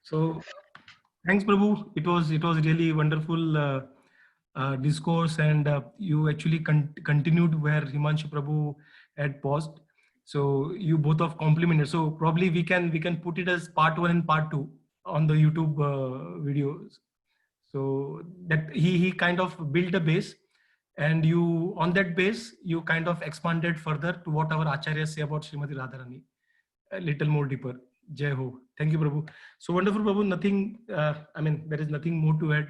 So, thanks, Prabhu. It was really wonderful discourse, and you actually continued where Himanshu Prabhu had paused. So you both have complimented. So probably we can put it as part 1 and part 2 on the YouTube videos. So that he kind of built a base, and you on that base you kind of expanded further to what our acharyas say about Srimati Radharani, a little more deeper. Jai Ho. Thank you, Prabhu. So wonderful, Prabhu. Nothing, I mean, there is nothing more to add,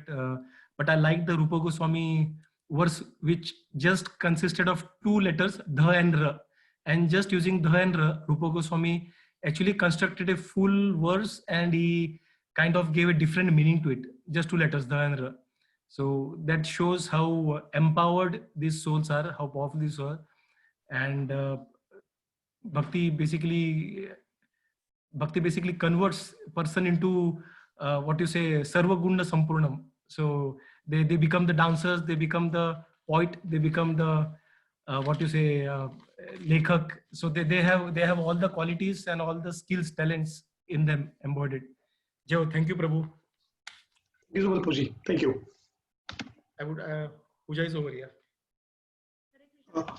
but I like the Rupa Goswami verse, which just consisted of 2 letters, Dha and Ra. And just using Dha and Ra, Rupa Goswami actually constructed a full verse, and he kind of gave a different meaning to it. Just 2 letters, Dha and Ra. So that shows how empowered these souls are, how powerful these are. And Bhakti basically converts person into what you say, Sarva Guna Sampurnam. So they become the dancers, they become the poet, they become the what you say, lekhak. So they have all the qualities and all the skills, talents in them embodied. Jai, thank you, Prabhu. Beautiful, Prabhuji. Thank you. I would Puja is over here.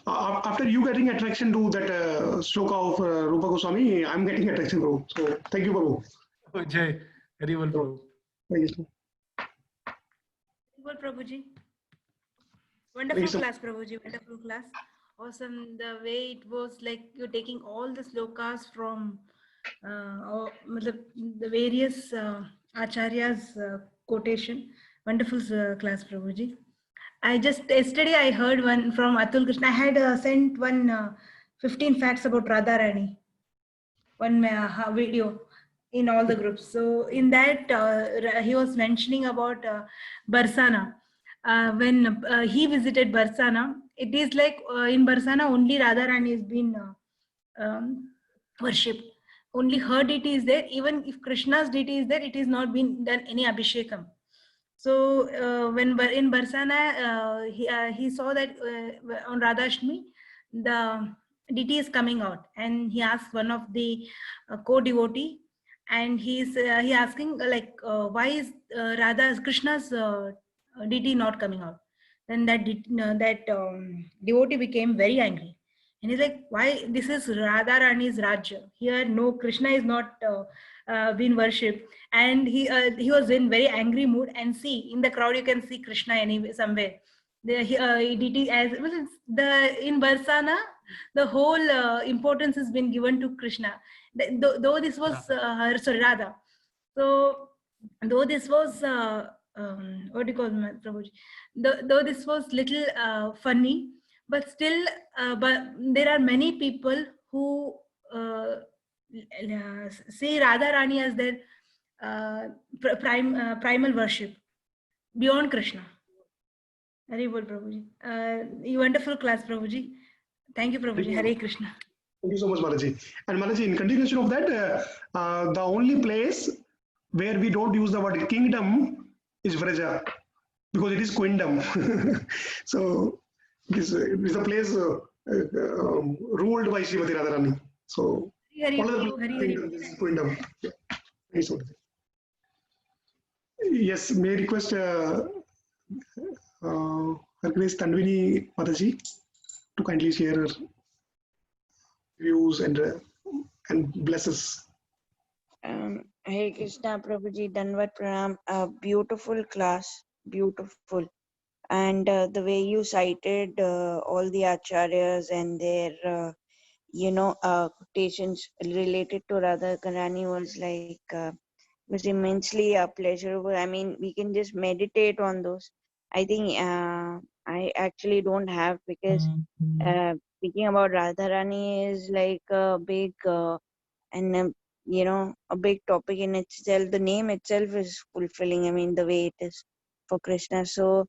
After you getting attraction to that shloka of Rupa Goswami, I'm getting attraction, Prabhu. So thank you, Prabhu. Oh, Jai, very well, Prabhu. Thank you. Well, Prabhuji. Wonderful class, Prabhuji. Wonderful class. Awesome. The way it was like you're taking all the slokas from the various acharyas quotation. Wonderful class, Prabhuji. Yesterday I heard one from Atul Krishna. I had sent one 15 facts about Radharani, one video in all the groups. So in that he was mentioning about Barsana. When he visited Barsana, it is like in Barsana only Radharani has been worshipped. Only her deity is there. Even if Krishna's deity is there, it is not been done any abhishekam. So when in Barsana, he saw that on Radhashtami, the deity is coming out, and he asked one of the co-devotee, and he asking like, why is Krishna's deity not coming out? Then that devotee became very angry, and he's like, why? This is Radharani's Rajya. Here, no, Krishna is not been worshipped. And he was in very angry mood, and see in the crowd you can see Krishna anyway somewhere. Deity as in Barsana, the whole importance has been given to Krishna. Though this was Radha. So though this was what do you call it, Prabhuji? Though this was little funny, but still, but there are many people who see Radharani as their primal worship beyond Krishna. Very well, Prabhuji. Wonderful class, Prabhuji. Thank you, Prabhuji. Hare Krishna. Thank you so much, Maraji. And Maraji, in continuation of that, the only place where we don't use the word kingdom is Vraja, because it is queendom. So it is a place ruled by Srimati Radharani. So all of the queendom. Yeah. Yes, may I request Her Grace Tanvini Mataji to kindly share her views and bless us. Hare Krishna, Prabhuji, Danvat Pranam. Beautiful class, beautiful. And the way you cited all the acharyas and their, quotations related to Radharani was immensely pleasurable. I mean, we can just meditate on those. I think I actually don't have, because speaking about Radharani is like a big and a big topic in itself. The name itself is fulfilling. I mean, the way it is for Krishna. So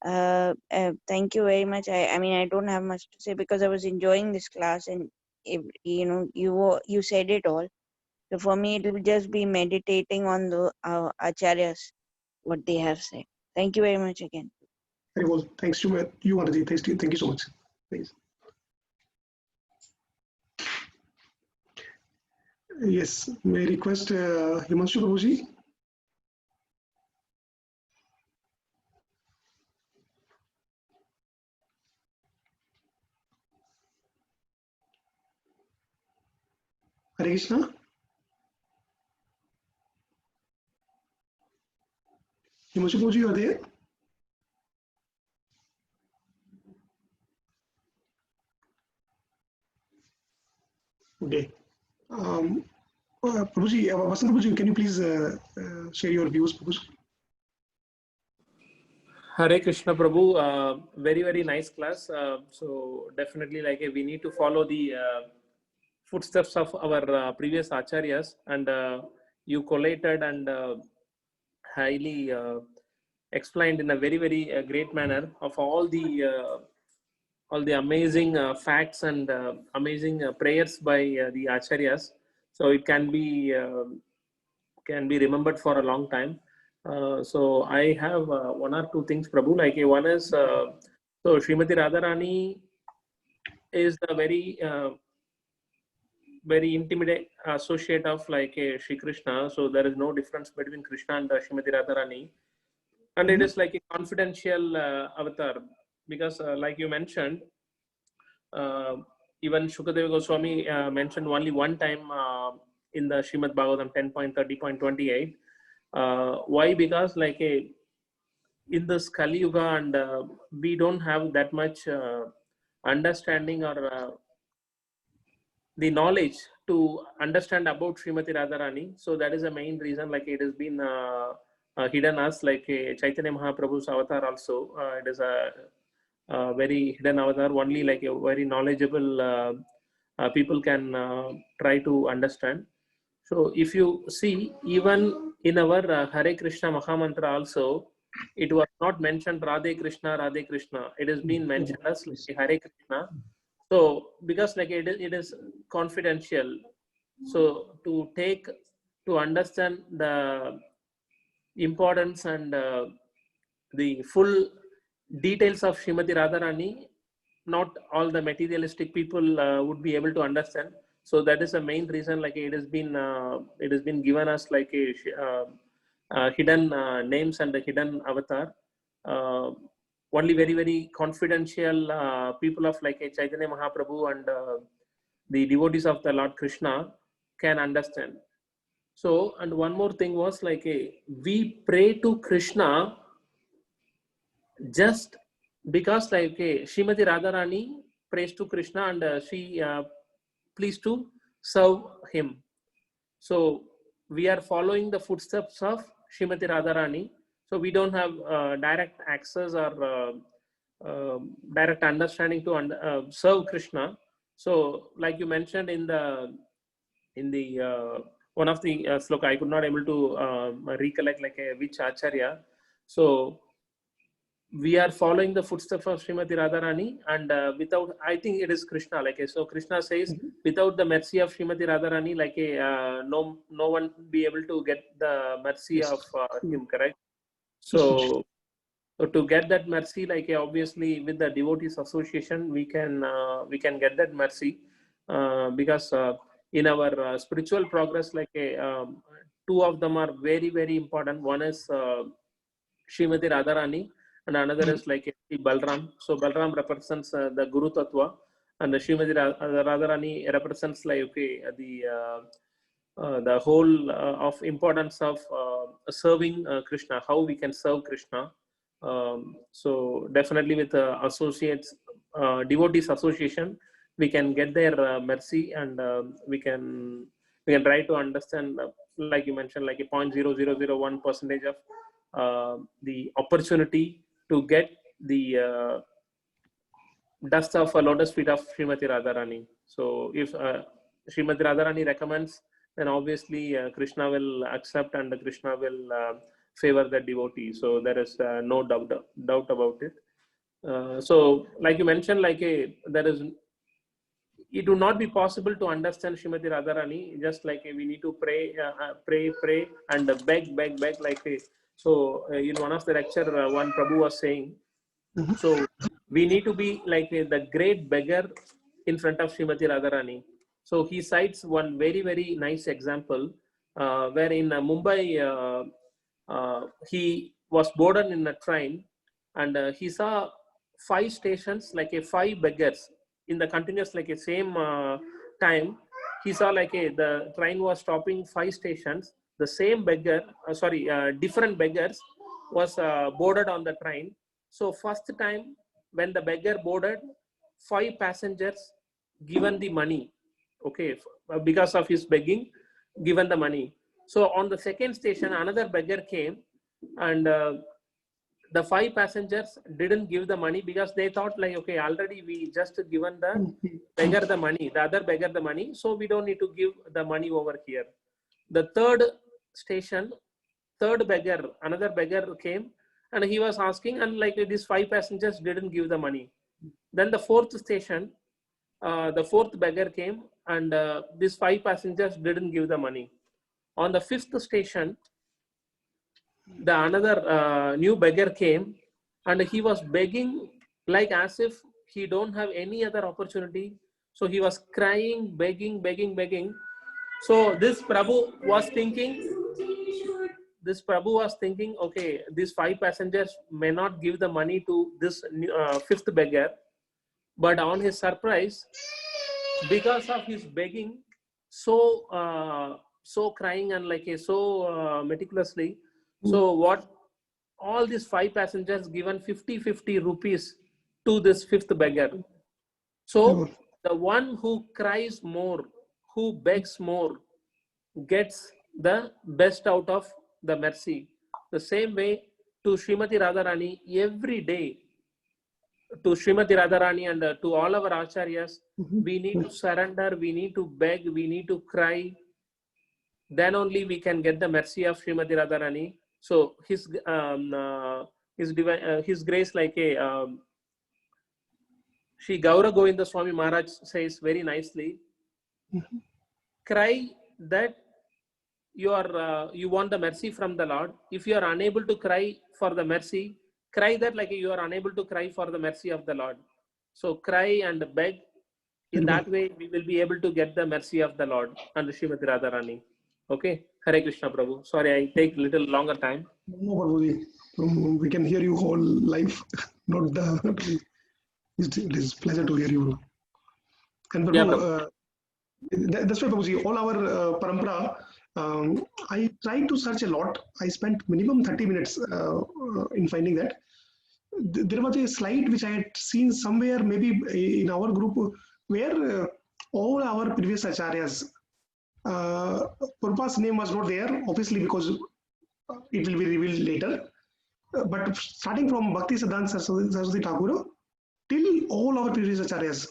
thank you very much. I mean, I don't have much to say because I was enjoying this class, and you said it all. So for me, it will just be meditating on the acharyas, what they have said. Thank you very much again. Very well. Thanks to you, Mataji. Thank you so much. Please. Yes, may I request Himanshu Prabhuji? Hare Krishna. Himanshu Prabhuji, you are there? Okay. Prabhuji, Vasant Prabhuji, can you please share your views, Prabhuji? Hare Krishna Prabhu, very, very nice class. So definitely we need to follow the footsteps of our previous acharyas, and you collated and highly explained in a very, very great manner of all the amazing facts and amazing prayers by the acharyas. So it can be remembered for a long time. So I have one or two things, Prabhu. One is so Srimati Radharani is a very very intimate associate of Shri Krishna. So there is no difference between Krishna and Srimati Radharani, and it is like a confidential avatar, because like you mentioned, even Shukadeva Goswami mentioned only one time in the Srimad Bhagavatam 10.30.28. Why? Because in this Kali Yuga, and we don't have that much understanding or the knowledge to understand about Srimati Radharani. So that is the main reason it has been hidden as a Chaitanya Mahaprabhu's avatar also. It is a very hidden avatar, only a very knowledgeable people can try to understand. So if you see, even in our Hare Krishna Mahamantra also, it was not mentioned Radhe Krishna, Radhe Krishna. It has been mentioned as Hare Krishna. So because it is confidential. So to understand the importance and the full details of Srimati Radharani, not all the materialistic people would be able to understand. So that is the main reason it has been given us a hidden names and a hidden avatar. Only very, very confidential people of Chaitanya Mahaprabhu and the devotees of the Lord Krishna can understand. So, and one more thing was we pray to Krishna just because Srimati Radharani prays to Krishna, and she pleased to serve him. So we are following the footsteps of Srimati Radharani. So we don't have direct access or direct understanding to serve Krishna. So like you mentioned in the one of the sloka, I could not able to recollect which acharya. So we are following the footsteps of Srimati Radharani, and without, I think it is Krishna. So Krishna says, without the mercy of Srimati Radharani, no one be able to get the mercy of him. Correct. So to get that mercy, obviously with the devotees association, we can get that mercy because in our spiritual progress, two of them are very, very important. One is Srimati Radharani, and another is Balram. So Balram represents the Guru Tattva, and the Srimati Radharani represents the whole of importance of serving Krishna, how we can serve Krishna. So definitely with associates, devotees association, we can get their mercy, and we can try to understand, like you mentioned, 0.0001% of the opportunity to get the dust of a lotus feet of Srimati Radharani. So if Srimati Radharani recommends, then obviously Krishna will accept and Krishna will favor the devotee. So there is no doubt about it. So like you mentioned, it would not be possible to understand Srimati Radharani, just like we need to pray and beg. So in one of the lecture, one Prabhu was saying, so we need to be like the great beggar in front of Srimati Radharani. So he cites one very, very nice example where in Mumbai, he was boarded in a train and he saw 5 stations, like 5 beggars in the continuous same time. He saw the train was stopping 5 stations. The same beggar, different beggars was boarded on the train. So first time when the beggar boarded, 5 passengers given the money, okay, because of his begging, given the money. So on the second station, another beggar came and the 5 passengers didn't give the money because they thought okay, already we just given the beggar the money, the other beggar the money, so we don't need to give the money over here. The third station, third beggar, another beggar came and he was asking, and these 5 passengers didn't give the money. Then the fourth station, the fourth beggar came and these 5 passengers didn't give the money. On the 5th station, the another new beggar came and he was begging as if he don't have any other opportunity. So he was crying, begging. So this Prabhu was thinking, okay, these 5 passengers may not give the money to this 5th beggar, but on his surprise, because of his begging, so crying and so meticulously, so what all these 5 passengers given 50 rupees to this 5th beggar. So the one who cries more, who begs more, gets the best out of the mercy. The same way to Srimati Radharani, every day to Srimati Radharani and to all our acharyas, we need to surrender, we need to beg, we need to cry. Then only we can get the mercy of Srimati Radharani. So his grace, Shri Gaura Govinda Swami Maharaj says very nicely, cry that you want the mercy from the Lord. If you are unable to cry for the mercy, cry that you are unable to cry for the mercy of the Lord. So cry and beg. In that way, we will be able to get the mercy of the Lord and Srimati Radharani. Okay, Hare Krishna Prabhu. Sorry, I take little longer time. No, Prabhuji. We can hear you whole life. It is pleasure to hear you. And Prabhu, that's why Prabhuji, all our parampara, I tried to search a lot. I spent minimum 30 minutes in finding that. There was a slide which I had seen somewhere, maybe in our group, where all our previous acharyas, Prabhupada's name was not there, obviously because it will be revealed later. But starting from Bhakti Siddhanta Saraswati Thakur till all our previous acharyas,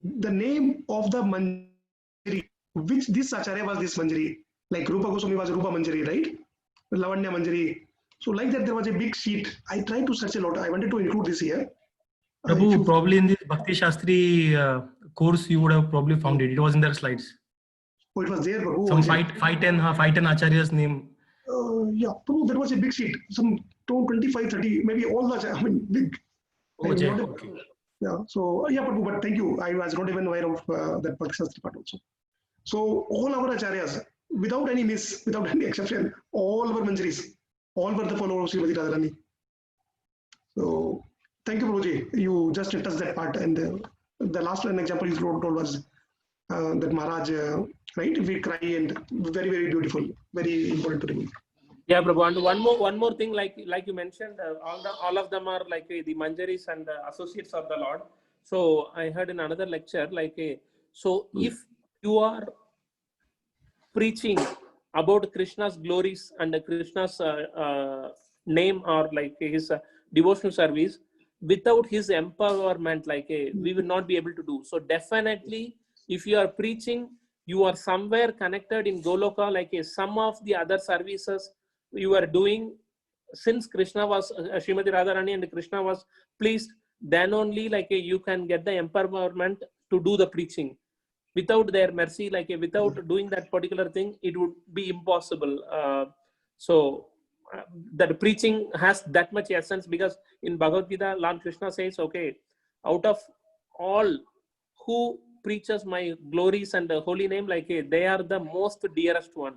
the name of the Manjari, which this acharya was this Manjari, like Rupa Goswami was Rupa Manjari, right? Lavanya Manjari. So like that, there was a big sheet. I tried to search a lot. I wanted to include this here. Prabhu, probably in this Bhakti Shastri course, you would have probably found it. It was in their slides. Oh, it was there, Prabhu. Some 510 Acharya's name. Yeah, Prabhu, there was a big sheet. Some 25, 30, maybe all the, big. Oh, okay. Yeah, so, yeah, Prabhu, but thank you. I was not even aware of that Bhakti Shastri part also. So, all our acharyas, without any miss, without any exception, all were Manjaris. All were the followers of Srimati Radharani. So, thank you, Prabhuji. You just touched that part. And the last one example you told was that Maharaj, right? We cry and very, very beautiful, very important to remember. Yeah, Prabhu. And one more thing, like you mentioned, all of them are like the Manjaris and the associates of the Lord. So I heard in another lecture, so if you are preaching about Krishna's glories and Krishna's name or his devotional service, without his empowerment, like we will not be able to do. So definitely, if you are preaching, you are somewhere connected in Goloka, like some of the other services you are doing, since Krishna was Srimati Radharani and Krishna was pleased, then only like you can get the empowerment to do the preaching. Without their mercy, like without doing that particular thing, it would be impossible. So that preaching has that much essence, because in Bhagavad Gita, Lord Krishna says, okay, out of all who preaches my glories and the holy name, like they are the most dearest one.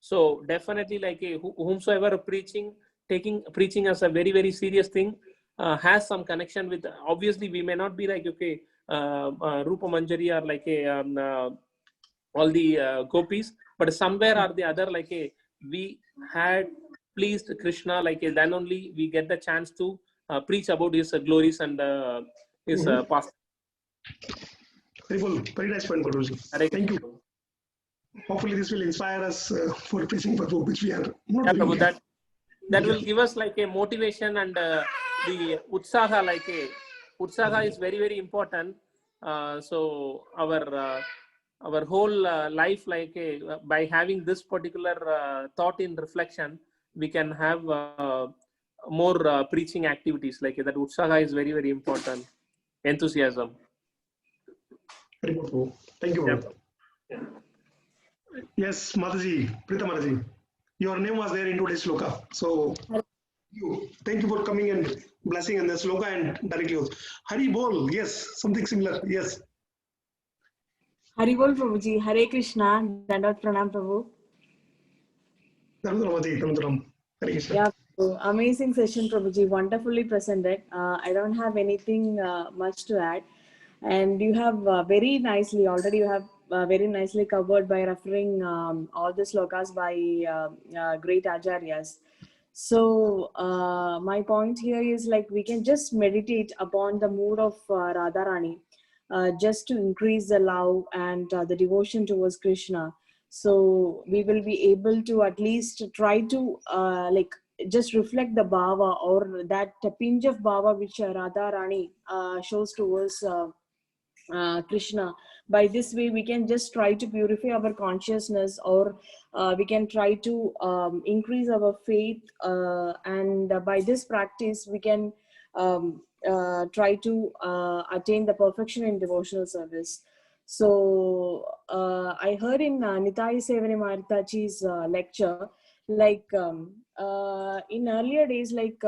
So definitely, like whomsoever taking preaching as a very, very serious thing, has some connection with, obviously we may not be like, okay, Rupa Manjari or like all the gopis, but somewhere or the other, like we had pleased Krishna, like then only we get the chance to preach about his glories and his past. Very cool. Very nice point, Guruji. Thank you. Hopefully this will inspire us for preaching Prabhu, which we are not doing yet. That will give us like a motivation, and the utsaha, like utsaha is very, very important. So our whole life, like by having this particular thought in reflection, we can have more preaching activities. Like that utsaha is very, very important. Enthusiasm. Very good, Prabhu. Thank you, Prabhu. Yeah. Yes, Mataji, Prita Mataji, your name was there in today's sloka. So thank you for coming and blessing in the sloka and directly. Hari Bol, yes, something similar, yes. Hari Bol, Prabhuji. Hare Krishna. Dandavat Pranam, Prabhu. Yeah, so amazing session, Prabhuji. Wonderfully presented. I don't have anything much to add. And you have very nicely covered by referring all the slokas by great acharyas. So my point here is like we can just meditate upon the mood of Radharani, just to increase the love and the devotion towards Krishna. So we will be able to at least try to like just reflect the bhava, or that pinch of bhava which Radharani shows towards Krishna. By this way we can just try to purify our consciousness, or we can try to increase our faith, and by this practice we can try to attain the perfection in devotional service. So I heard in Nitai Sevani Maritachi's lecture, like in earlier days, like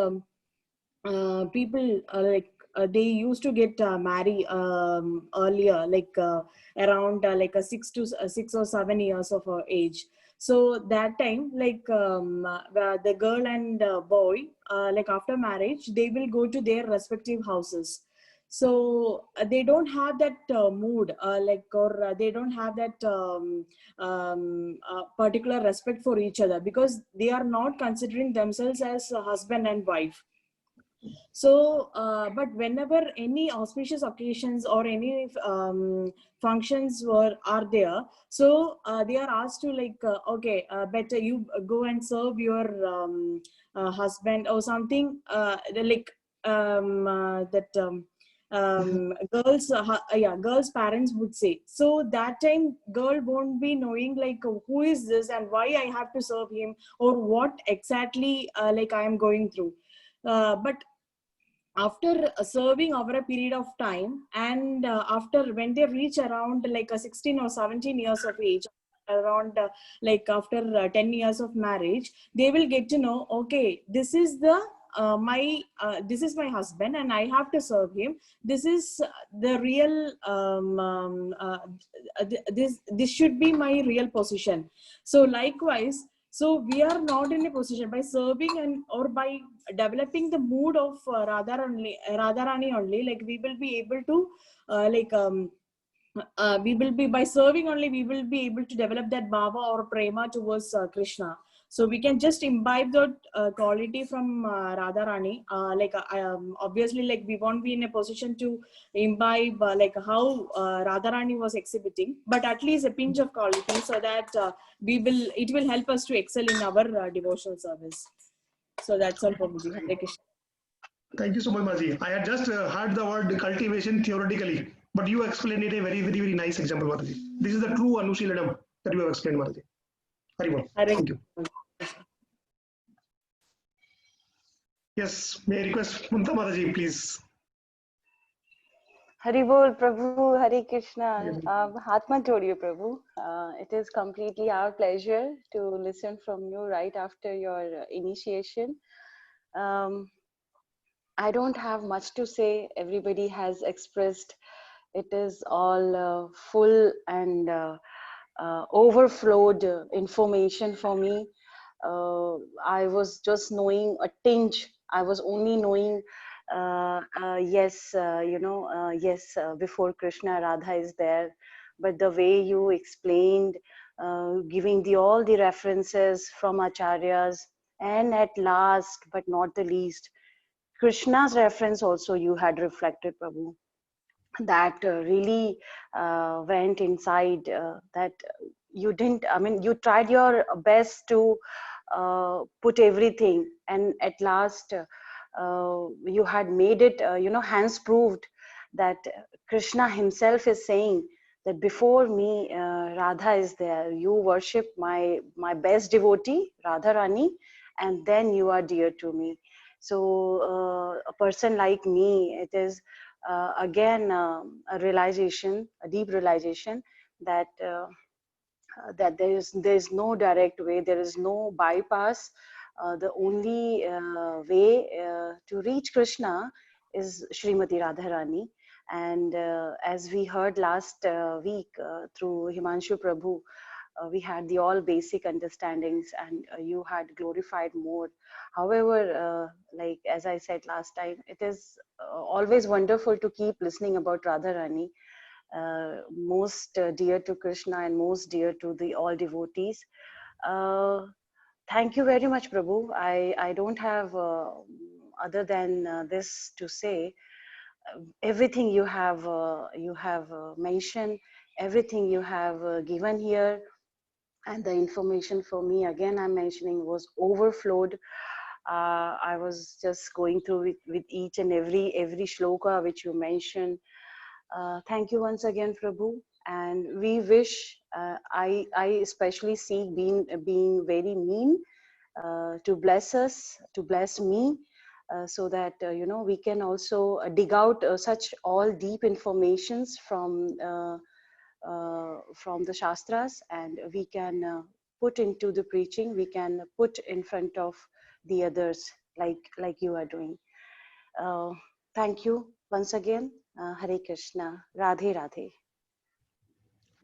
people like they used to get married earlier, like around like a 6 or 7 years of age. So that time, like the girl and boy, like after marriage, they will go to their respective houses. So they don't have that mood, like, or they don't have that particular respect for each other, because they are not considering themselves as a husband and wife. So but whenever any auspicious occasions or any functions are there, so they are asked to like okay, better you go and serve your husband or something, like girls parents would say. So that time girl won't be knowing like who is this and why I have to serve him, or what exactly like I am going through. But after serving over a period of time, and after when they reach around like a 16 or 17 years of age, around like after 10 years of marriage, they will get to know, okay, this is the this is my husband and I have to serve him. This is the real this should be my real position. So likewise, so we are not in a position by serving and or by developing the mood of Radharani only, like we will be able to we will be, by serving only, we will be able to develop that bhava or prema towards Krishna. So we can just imbibe that quality from Radharani. Obviously, like we won't be in a position to imbibe like how Radharani was exhibiting, but at least a pinch of quality, so that it will help us to excel in our devotional service. So that's all, Prabhuji. Hare Krishna. Thank you so much, Mataji. I had just heard the word cultivation theoretically, but you explained it a very nice example, Mataji. This is the true Anushilanam that you have explained, Mataji. Haribol. Hare Thank you. Yes, may I request Munta Mataji, please. Hari Bol, Prabhu, Hare Krishna. Hath mat jodiye, Prabhu. It is completely our pleasure to listen from you right after your initiation. I don't have much to say. Everybody has expressed. It is all full and overflowed information for me. I was just knowing a tinge. I was only knowing, yes, before Krishna, Radha is there. But the way you explained, giving all the references from acharyas, and at last, but not the least, Krishna's reference also you had reflected, Prabhu. That really went inside. That you didn't. I mean, you tried your best to put everything, and at last, you had made it. Hands proved that Krishna himself is saying that before me, Radha is there. You worship my best devotee, Radha Rani, and then you are dear to me. So a person like me, it is again a realization, a deep realization that that there is no direct way, there is no bypass. The only way to reach Krishna is Srimati Radharani. And as we heard last week through Himanshu Prabhu, we had the all basic understandings, and you had glorified more. However, like as I said last time, it is always wonderful to keep listening about Radharani, most dear to Krishna and most dear to the all devotees. Thank you very much, Prabhu. I don't have other than this to say. Everything you have mentioned, everything you have given here, and the information for me, again I'm mentioning, was overflowed. I was just going through with each and every shloka which you mentioned. Thank you once again, Prabhu. And we wish, I especially seek being very mean to bless us, to bless me, so that we can also dig out such all deep informations from the Shastras, and we can put into the preaching, we can put in front of the others, like you are doing. Thank you once again. Hare Krishna. Radhe Radhe.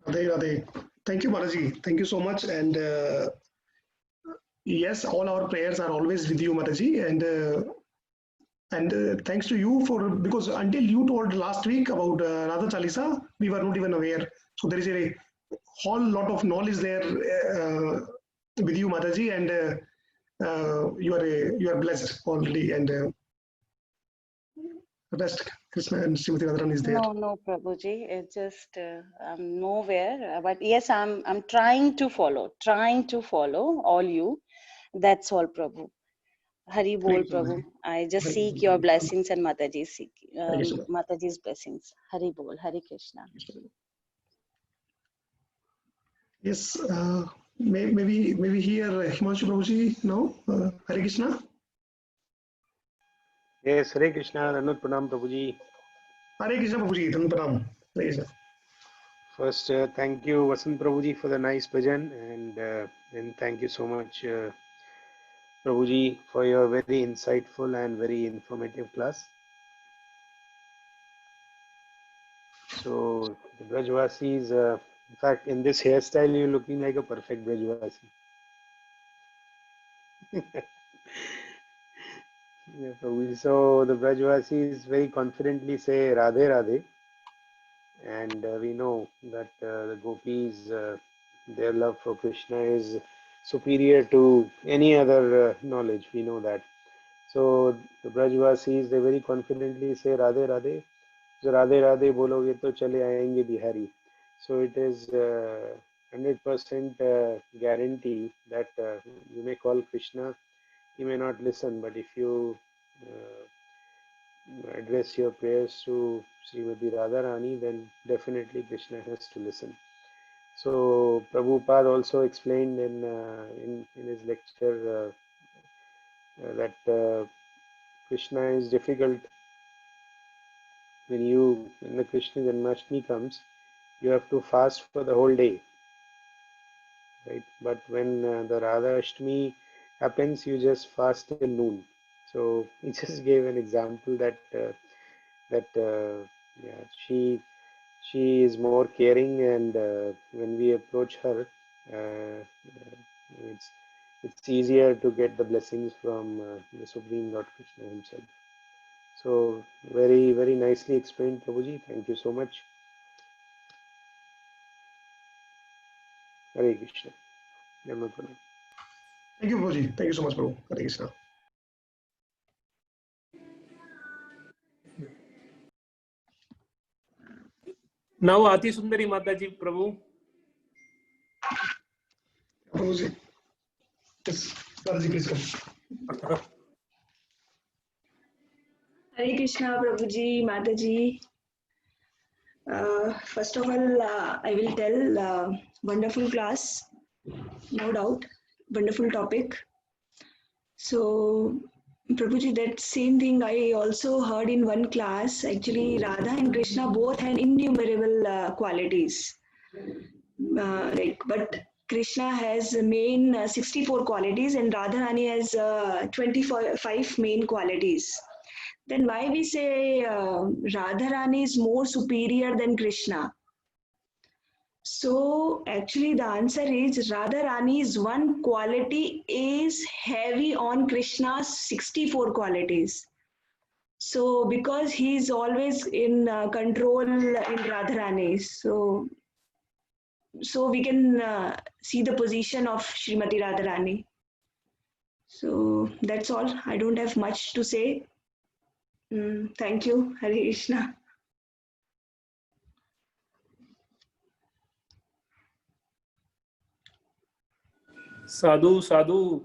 Radhe Radhe. Thank you, Mataji. Thank you so much. And yes, all our prayers are always with you, Mataji. And thanks to you because until you told last week about Radha Chalisa, we were not even aware. So there is a whole lot of knowledge there with you, Mataji, and you are blessed already. And rest, Krishna and Srimati Radharani is there. No, Prabhuji. It's just I'm nowhere. But yes, I'm trying to follow all you. That's all, Prabhu. Hari Bol, Prabhu. I just seek your blessings and Mataji's blessings. Hari Bol, Hari Krishna. Yes, maybe here Himanshu Prabhuji now. Hare Krishna. Yes, Hare Krishna, Danut Pranam Prabhuji. Hare Krishna Prabhuji, Danut Pranam. Hare Krishna. First, thank you Vasant Prabhuji for the nice bhajan, and thank you so much Prabhuji for your very insightful and very informative class. So the Brajvasis, in fact, in this hairstyle, you're looking like a perfect Brajvasi. Yeah, so the Brajvasis very confidently say Radhe Radhe, and we know that the gopis, their love for Krishna is superior to any other knowledge. We know that. So the Brajvasis, they very confidently say Radhe Radhe. So Radhe Radhe bologe to chale aayenge Bihari. So it is 100% guarantee that you may call Krishna, he may not listen, but if you address your prayers to Srimati Radharani, then definitely Krishna has to listen. So Prabhupada also explained in his lecture that Krishna is difficult. When the Krishna Janmashtami comes, you have to fast for the whole day, right? But when the Radha Ashtami happens, you just fast till noon. So he just gave an example that yeah, she is more caring, and when we approach her, it's easier to get the blessings from the Supreme Lord Krishna himself. So very, very nicely explained, Prabhuji. Thank you so much. Hare Krishna. Dhamma Pranam. Thank you, Prabhuji. Thank you so much, Prabhu. Hare Krishna. Now Ati Sundari Mataji, Prabhu. Prabhuji. Yes, Mataji, please come. Hare Krishna, Prabhuji, Mataji. First of all, I will tell wonderful class, no doubt, wonderful topic. So, Prabhuji, that same thing I also heard in one class. Actually, Radha and Krishna both had innumerable qualities. But Krishna has main 64 qualities and Radharani has 25 main qualities. Then why we say Radharani is more superior than Krishna? So actually the answer is Radharani's one quality is heavy on Krishna's 64 qualities. So because he is always in control in Radharani, so we can see the position of Srimati Radharani. So that's all. I don't have much to say. Thank you. Hare Krishna. Sadhu, Sadhu.